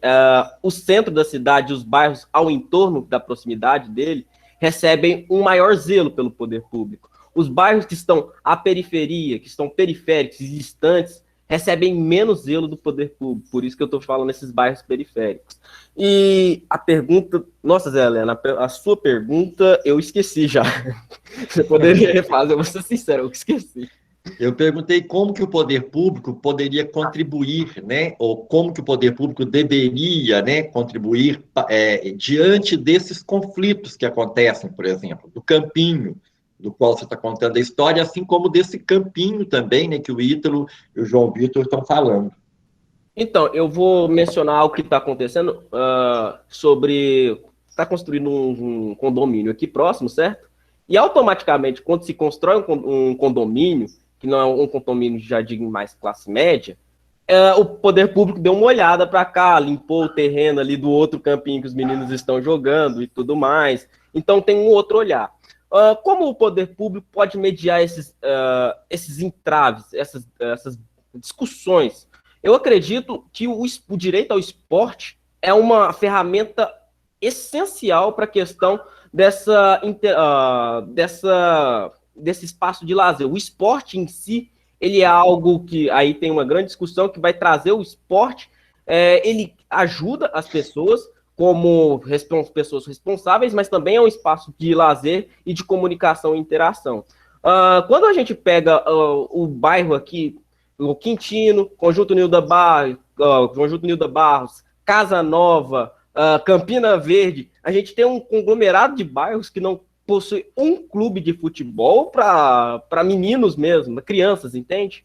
o centro da cidade, os bairros ao entorno da proximidade dele, recebem um maior zelo pelo poder público. Os bairros que estão à periferia, que estão periféricos e distantes, recebem menos zelo do poder público. Por isso que eu estou falando nesses bairros periféricos. E a pergunta... Nossa, Zé Helena, a sua pergunta eu esqueci já. Você poderia refazer, eu vou ser sincero, eu esqueci. Eu perguntei como que o poder público poderia contribuir, né? Ou como que o poder público deveria, né, contribuir diante desses conflitos que acontecem, por exemplo, do campinho, do qual você está contando a história, assim como desse campinho também, né, que o Ítalo e o João Vitor estão falando. Então, eu vou mencionar o que está acontecendo sobre... Está construindo um condomínio aqui próximo, certo? E automaticamente, quando se constrói um condomínio, que não é um condomínio já de mais classe média, o poder público deu uma olhada para cá, limpou o terreno ali do outro campinho que os meninos estão jogando e tudo mais. Então tem um outro olhar. Como o poder público pode mediar esses entraves, essas discussões? Eu acredito que o direito ao esporte é uma ferramenta essencial para a questão desse espaço de lazer. O esporte em si, ele é algo que aí tem uma grande discussão que vai trazer o esporte, ele ajuda as pessoas como pessoas responsáveis, mas também é um espaço de lazer e de comunicação e interação. Quando a gente pega o bairro aqui, o Quintino, Conjunto Nilda Barros, Casa Nova, Campina Verde, a gente tem um conglomerado de bairros que não possui um clube de futebol para meninos mesmo, crianças, entende?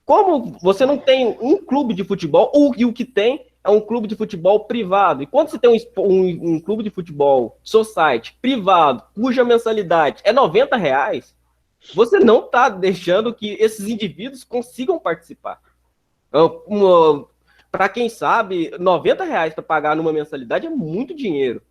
Como você não tem um clube de futebol, e o que tem é um clube de futebol privado. E quando você tem um clube de futebol society privado, cuja mensalidade é R$ 90, você não está deixando que esses indivíduos consigam participar. Para quem sabe, R$ 90 para pagar numa mensalidade é muito dinheiro.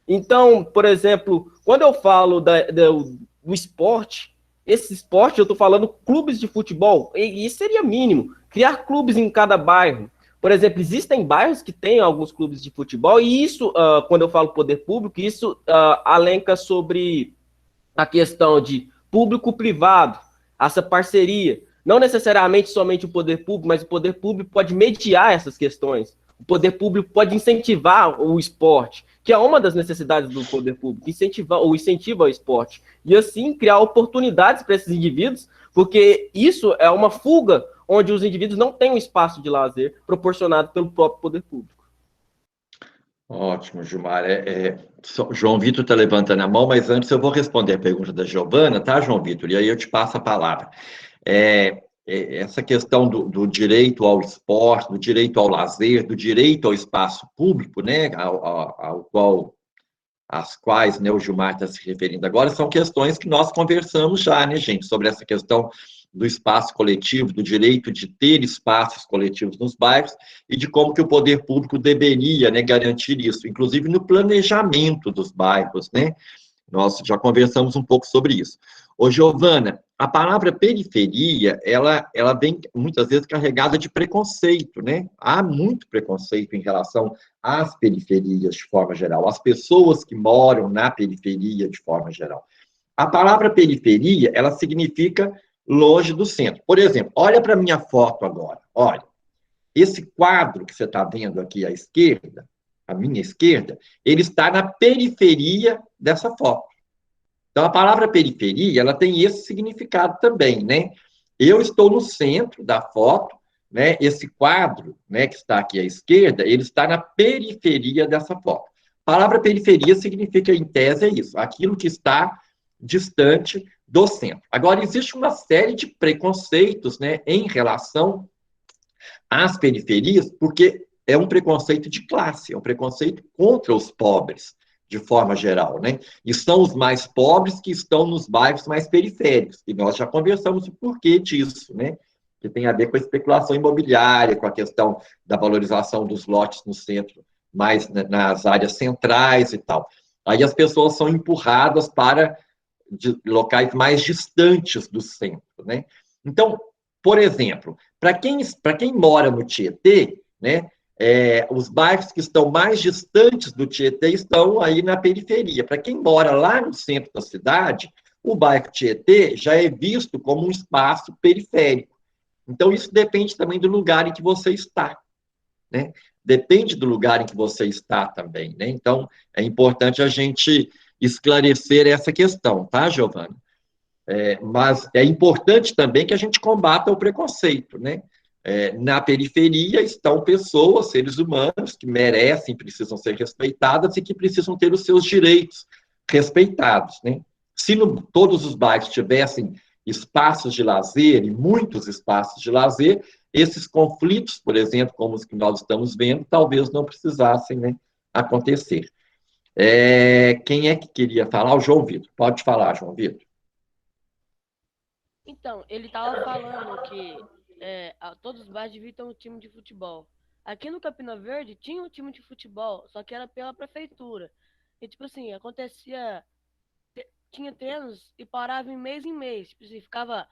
Então, por exemplo, quando eu falo do esporte, esse esporte, eu estou falando clubes de futebol, e isso seria mínimo, criar clubes em cada bairro. Por exemplo, existem bairros que têm alguns clubes de futebol, e isso, quando eu falo poder público, isso alenca sobre a questão de público-privado, essa parceria. Não necessariamente somente o poder público, mas o poder público pode mediar essas questões. O poder público pode incentivar o esporte, que é uma das necessidades do poder público, incentivar o incentivo ao esporte. E assim criar oportunidades para esses indivíduos, porque isso é uma fuga onde os indivíduos não têm um espaço de lazer proporcionado pelo próprio poder público. Ótimo, Gilmar. João Vitor está levantando a mão, mas antes eu vou responder a pergunta da Giovana, tá, João Vitor? E aí eu te passo a palavra. Essa questão do direito ao esporte, do direito ao lazer, do direito ao espaço público, né, às quais, né, o Gilmar está se referindo agora, são questões que nós conversamos já, né, gente, sobre essa questão do espaço coletivo, do direito de ter espaços coletivos nos bairros e de como que o poder público deveria, né, garantir isso, inclusive no planejamento dos bairros, né? Nós já conversamos um pouco sobre isso. Ô, Giovana, a palavra periferia, ela vem muitas vezes carregada de preconceito, né? Há muito preconceito em relação às periferias de forma geral, às pessoas que moram na periferia de forma geral. A palavra periferia, ela significa longe do centro. Por exemplo, olha para a minha foto agora. Olha, esse quadro que você está vendo aqui à esquerda, à minha esquerda, ele está na periferia dessa foto. Então, a palavra periferia, ela tem esse significado também, né? Eu estou no centro da foto, né? Esse quadro, né, que está aqui à esquerda, ele está na periferia dessa foto. A palavra periferia significa, em tese, é isso, aquilo que está distante do centro. Agora, existe uma série de preconceitos, né, em relação às periferias, porque é um preconceito de classe, é um preconceito contra os pobres, de forma geral, né? E são os mais pobres que estão nos bairros mais periféricos, e nós já conversamos o porquê disso, né? Que tem a ver com a especulação imobiliária, com a questão da valorização dos lotes no centro, mais nas áreas centrais e tal. Aí as pessoas são empurradas para de locais mais distantes do centro, né? Então, por exemplo, para quem mora no Tietê, né, os bairros que estão mais distantes do Tietê estão aí na periferia. Para quem mora lá no centro da cidade, o bairro Tietê já é visto como um espaço periférico. Então, isso depende também do lugar em que você está, né? Depende do lugar em que você está também, né? Então, é importante a gente esclarecer essa questão, tá, Giovana? Mas é importante também que a gente combata o preconceito, né? Na periferia estão pessoas, seres humanos, que merecem, precisam ser respeitadas e que precisam ter os seus direitos respeitados, né? Se todos os bairros tivessem espaços de lazer, e muitos espaços de lazer, esses conflitos, por exemplo, como os que nós estamos vendo, talvez não precisassem, né, acontecer. Quem é que queria falar? O João Vitor. Pode falar, João Vitor. Então, ele tava falando que todos os bairros deviam ter um time de futebol. Aqui no Campina Verde tinha um time de futebol, só que era pela prefeitura. E, tipo assim, tinha treinos e parava em mês. Tipo assim, ficava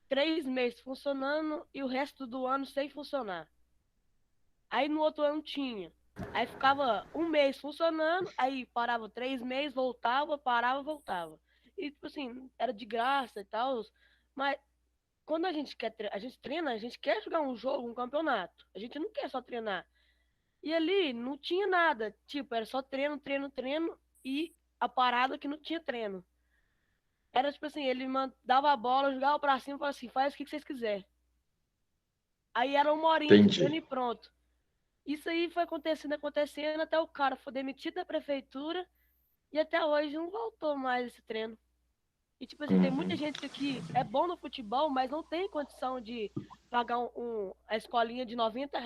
3 meses funcionando e o resto do ano sem funcionar. Aí no outro ano tinha. Aí ficava um mês funcionando, aí parava 3 meses, voltava, parava, voltava. E, tipo assim, era de graça e tal. Mas quando a gente treina, a gente quer jogar um jogo, um campeonato. A gente não quer só treinar. E ali não tinha nada. Tipo, era só treino, treino, treino e a parada que não tinha treino. Era tipo assim, ele dava a bola, jogava pra cima e falava assim, faz o que vocês quiserem. Aí era uma horinha de treino Entendi. e pronto. Isso aí foi acontecendo, até o cara foi demitido da prefeitura e até hoje não voltou mais esse treino. E, tipo assim, tem muita Uhum. gente que é bom no futebol, mas não tem condição de pagar a escolinha de R$ 90,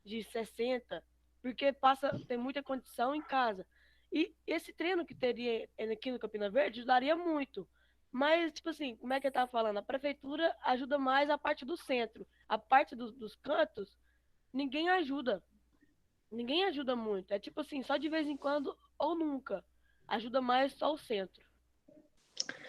de 60, porque tem muita condição em casa. E esse treino que teria aqui no Campina Verde ajudaria muito. Mas, tipo assim, como é que eu tava falando? A prefeitura ajuda mais a parte do centro. A parte dos cantos, ninguém ajuda. Ninguém ajuda muito. É tipo assim, só de vez em quando ou nunca. Ajuda mais só o centro.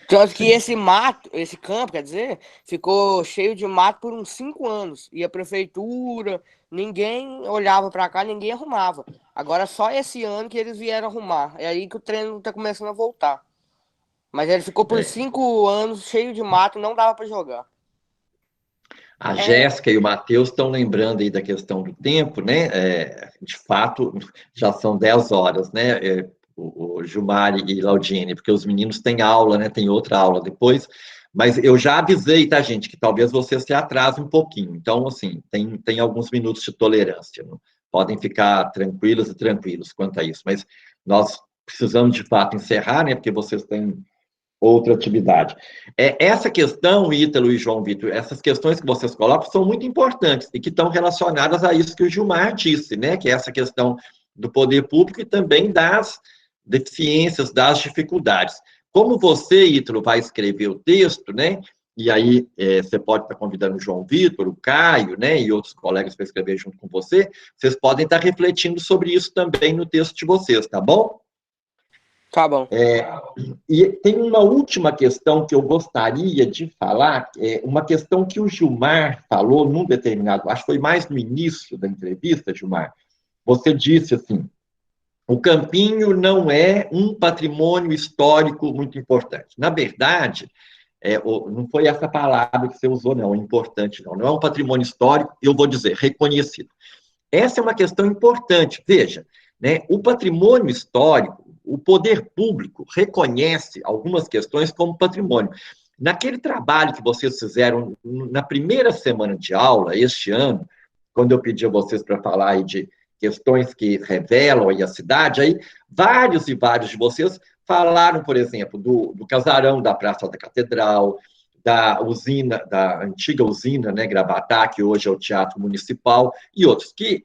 Tanto que Sim. esse mato, esse campo, quer dizer, ficou cheio de mato por uns 5 anos. E a prefeitura, ninguém olhava pra cá, ninguém arrumava. Agora só esse ano que eles vieram arrumar. É aí que o treino tá começando a voltar. Mas ele ficou por É. 5 anos cheio de mato, não dava pra jogar. A É, Jéssica e o Matheus estão lembrando aí da questão do tempo, né? De fato, já são 10 horas, né? O Gilmar e Laudine, porque os meninos têm aula, né? Tem outra aula depois. Mas eu já avisei, tá, gente, que talvez vocês se atrasem um pouquinho. Então, assim, tem alguns minutos de tolerância. Não? Podem ficar tranquilos e tranquilos quanto a isso. Mas nós precisamos, de fato, encerrar, né? Porque vocês têm outra atividade. Essa questão, Ítalo e João Vitor, essas questões que vocês colocam são muito importantes e que estão relacionadas a isso que o Gilmar disse, né? Que é essa questão do poder público e também das deficiências, das dificuldades. Como você, Ítalo, vai escrever o texto, né? E aí você pode estar convidando o João Vitor, o Caio, né? E outros colegas para escrever junto com você. Vocês podem estar refletindo sobre isso também no texto de vocês, tá bom? Tá bom. E tem uma última questão que eu gostaria de falar, uma questão que o Gilmar falou num determinado, acho que foi mais no início da entrevista, Gilmar. Você disse assim: o Campinho não é um patrimônio histórico muito importante. Na verdade, não foi essa palavra que você usou, não, importante, não. Não é um patrimônio histórico, eu vou dizer, reconhecido. Essa é uma questão importante. Veja, né, o patrimônio histórico, o poder público reconhece algumas questões como patrimônio. Naquele trabalho que vocês fizeram na primeira semana de aula, este ano, quando eu pedi a vocês para falar aí de questões que revelam aí a cidade, aí vários e vários de vocês falaram, por exemplo, do casarão da Praça da Catedral, da usina, da antiga usina, né, Gravatá, que hoje é o Teatro Municipal, e outros, que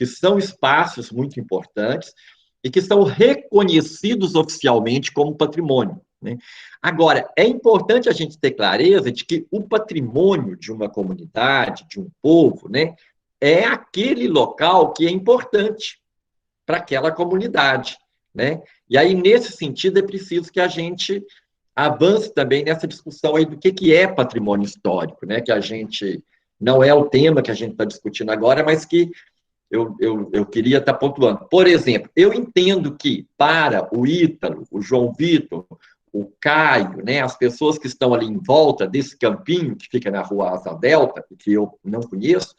são espaços muito importantes e que são reconhecidos oficialmente como patrimônio. Né? Agora, é importante a gente ter clareza de que o patrimônio de uma comunidade, de um povo, né, é aquele local que é importante para aquela comunidade. Né? E aí, nesse sentido, é preciso que a gente avance também nessa discussão aí do que é patrimônio histórico, né? Que a gente não é o tema que a gente está discutindo agora, mas que eu queria estar pontuando. Por exemplo, eu entendo que para o Ítalo, o João Vitor, o Caio, né, as pessoas que estão ali em volta desse campinho que fica na rua Asa Delta, que eu não conheço,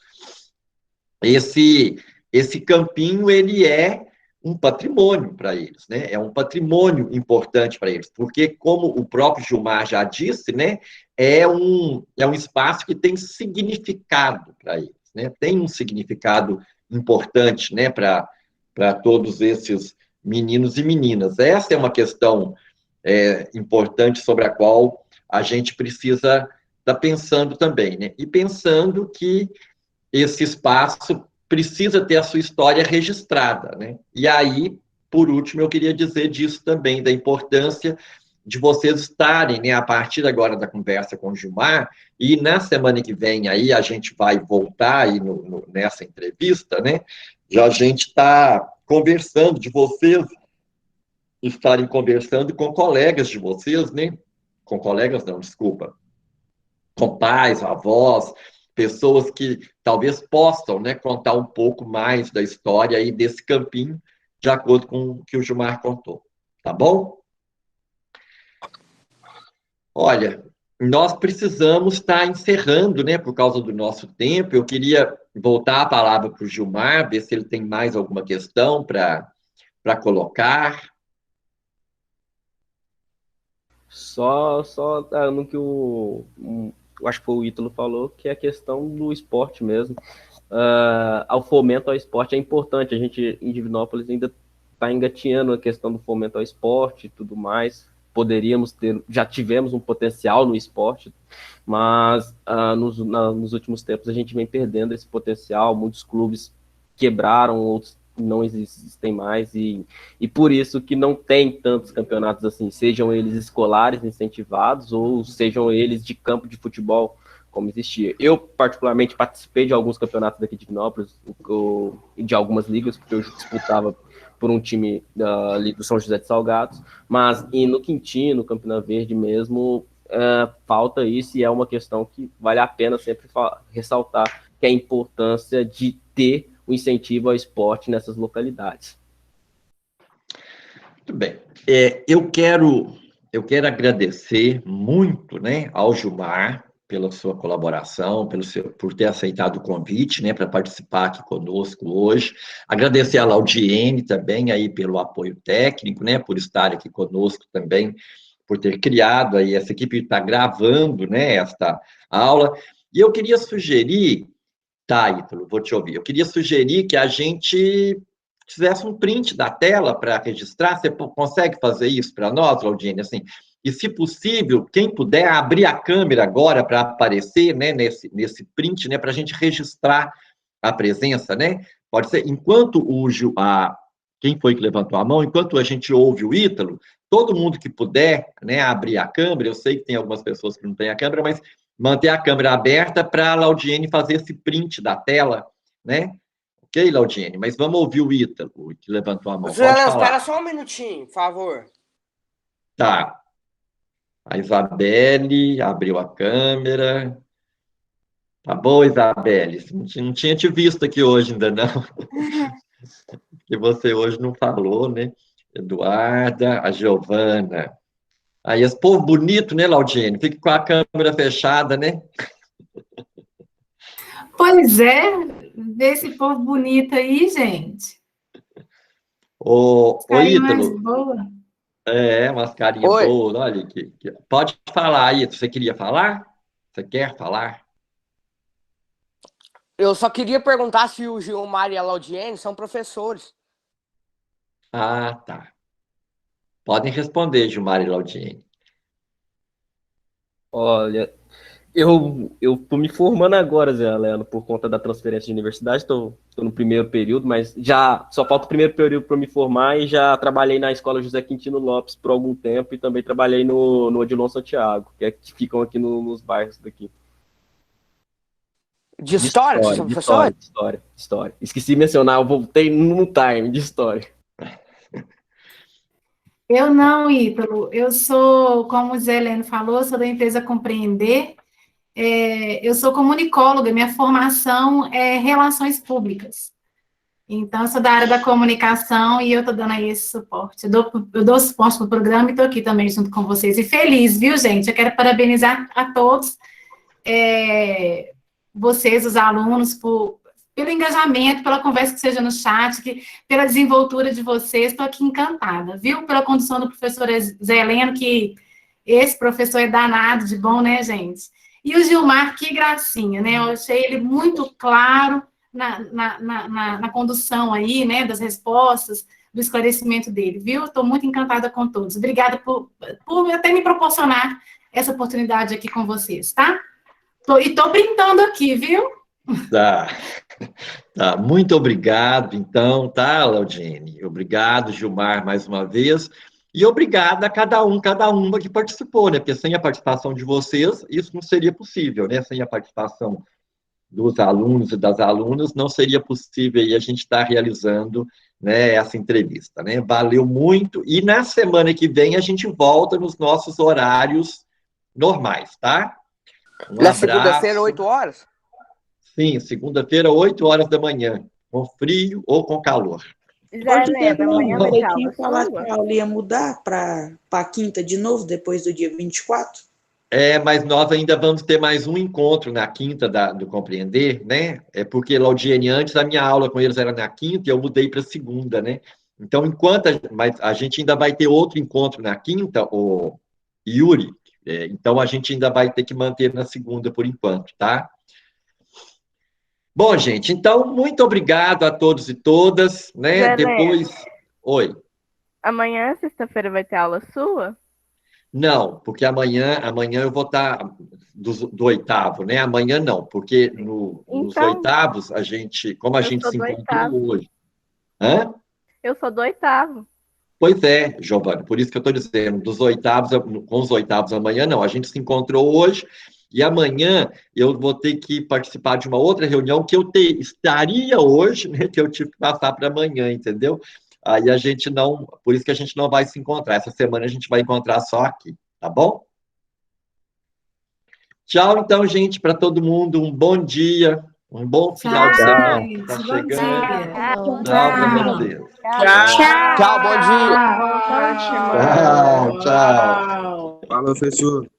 esse campinho ele é um patrimônio para eles, né? É um patrimônio importante para eles, porque, como o próprio Gilmar já disse, né, é um espaço que tem significado para eles, né? Tem um significado importante, né, para todos esses meninos e meninas. Essa é uma questão importante sobre a qual a gente precisa estar pensando também, né? E pensando que esse espaço precisa ter a sua história registrada, né? E aí, por último, eu queria dizer disso também, da importância de vocês estarem, né, a partir agora da conversa com o Gilmar, e na semana que vem aí a gente vai voltar aí nessa entrevista, né? Já a gente está conversando, de vocês estarem conversando com colegas de vocês, né? Com colegas não, desculpa, com pais, avós, pessoas que talvez possam, né, contar um pouco mais da história aí desse campinho, de acordo com o que o Gilmar contou. Tá bom? Olha, nós precisamos estar encerrando, né, por causa do nosso tempo. Eu queria voltar a palavra para o Gilmar, ver se ele tem mais alguma questão para colocar. Só no que eu acho que foi o Ítalo falou, que é a questão do esporte mesmo. Ao fomento ao esporte é importante. A gente, em Divinópolis, ainda está engatinhando a questão do fomento ao esporte e tudo mais. Já tivemos um potencial no esporte, mas nos últimos tempos a gente vem perdendo esse potencial. Muitos clubes quebraram, outros não existem mais, e por isso que não tem tantos campeonatos assim, sejam eles escolares incentivados ou sejam eles de campo de futebol, como existia. Eu, particularmente, participei de alguns campeonatos daqui de Divinópolis, de algumas ligas, porque eu disputava por um time ali do São José de Salgados, mas e no Quintino, no Campina Verde mesmo, falta isso, e é uma questão que vale a pena sempre ressaltar, que é a importância de ter o incentivo ao esporte nessas localidades. Muito bem. Eu quero agradecer muito, né, ao Gilmar pela sua colaboração, por ter aceitado o convite, né, para participar aqui conosco hoje. Agradecer a Laudiene também aí pelo apoio técnico, né, por estar aqui conosco também, por ter criado aí essa equipe, está gravando, né, esta aula. E eu queria sugerir, tá, Ítalo, vou te ouvir. Eu queria sugerir que a gente fizesse um print da tela para registrar. Você consegue fazer isso para nós, Laudiene? Assim, e, se possível, quem puder abrir a câmera agora para aparecer, né, nesse print, né, para a gente registrar a presença, né? Pode ser, enquanto quem foi que levantou a mão, enquanto a gente ouve o Ítalo, todo mundo que puder, né, abrir a câmera. Eu sei que tem algumas pessoas que não têm a câmera, mas manter a câmera aberta para a Laudiene fazer esse print da tela, né? Ok, Laudiene? Mas vamos ouvir o Ítalo, que levantou a mão. Pode falar. Espera só um minutinho, por favor. Tá. A Isabelle abriu a câmera. Tá bom, Isabelle? Não tinha te visto aqui hoje ainda, não. Que você hoje não falou, né? Eduarda, a Giovana. Aí, esse povo bonito, né, Laudiene? Fica com a câmera fechada, né? Pois é, vê esse povo bonito aí, gente. Ô, Ítalo. Mais boa. Mascarinha boa, olha aqui. Pode falar aí, você queria falar? Você quer falar? Eu só queria perguntar se o Gilmar e a Laudiene são professores. Ah, tá. Podem responder, Gilmar e Laudiene. Olha, eu tô me formando agora, Zé Leandro, por conta da transferência de universidade. Tô no primeiro período, mas já só falta o primeiro período para me formar, e já trabalhei na Escola José Quintino Lopes por algum tempo, e também trabalhei no Odilon Santiago, que ficam aqui nos bairros daqui. De história? História. Esqueci de mencionar, eu voltei no time de história. Eu não, Ítalo. Eu sou, como o Zé Heleno falou, sou da empresa Compreender. Eu sou comunicóloga, minha formação é Relações Públicas. Então, eu sou da área da comunicação e eu estou dando aí esse suporte. Eu dou suporte para o programa e estou aqui também junto com vocês. E feliz, viu, gente? Eu quero parabenizar a todos, vocês, os alunos, por pelo engajamento, pela conversa que seja no chat, pela desenvoltura de vocês. Estou aqui encantada, viu? Pela condução do professor Zé Heleno, que esse professor é danado de bom, né, gente? E o Gilmar, que gracinha, né? Eu achei ele muito claro na condução aí, né, das respostas, do esclarecimento dele, viu? Estou muito encantada com todos. Obrigada por até me proporcionar essa oportunidade aqui com vocês, tá? E estou brincando aqui, viu? Tá. Tá. Muito obrigado, então, tá, Laudiene? Obrigado, Gilmar, mais uma vez. E obrigado a cada uma que participou, né? Porque sem a participação de vocês, isso não seria possível, né? Sem a participação dos alunos e das alunas, não seria possível aí a gente estar realizando, né, essa entrevista, né? Valeu muito. E na semana que vem a gente volta nos nossos horários normais, tá? Na segunda-feira, 8 horas? Sim, segunda-feira, 8 horas da manhã, com frio ou com calor. Zé Heleno, amanhã vai ter aula tinha falado sua? que a aula ia mudar para quinta de novo, depois do dia 24? Mas nós ainda vamos ter mais um encontro na quinta do Compreender, né? É porque, Laudiene, antes a minha aula com eles era na quinta e eu mudei para segunda, né? Então, mas a gente ainda vai ter outro encontro na quinta, o Yuri, então a gente ainda vai ter que manter na segunda por enquanto, tá? Bom, gente, então, muito obrigado a todos e todas, né? Zé Depois... Oi. Amanhã, sexta-feira, vai ter aula sua? Não, porque amanhã eu vou estar do oitavo, né? Amanhã não, porque nos oitavos, como a gente se encontrou hoje. Hã? Eu sou do oitavo. Pois é, Giovana, por isso que eu estou dizendo, dos oitavos, com os oitavos amanhã não, a gente se encontrou hoje, e amanhã eu vou ter que participar de uma outra reunião que estaria hoje, né? Que eu tive que passar para amanhã, entendeu? Aí a gente não, por isso que a gente não vai se encontrar. Essa semana a gente vai encontrar só aqui, tá bom? Tchau, então, gente, para todo mundo. Um bom dia, um bom final de semana. Tá chegando. Tchau para vocês. Tchau, bom dia. Ótimo. Tchau. Falou, professor.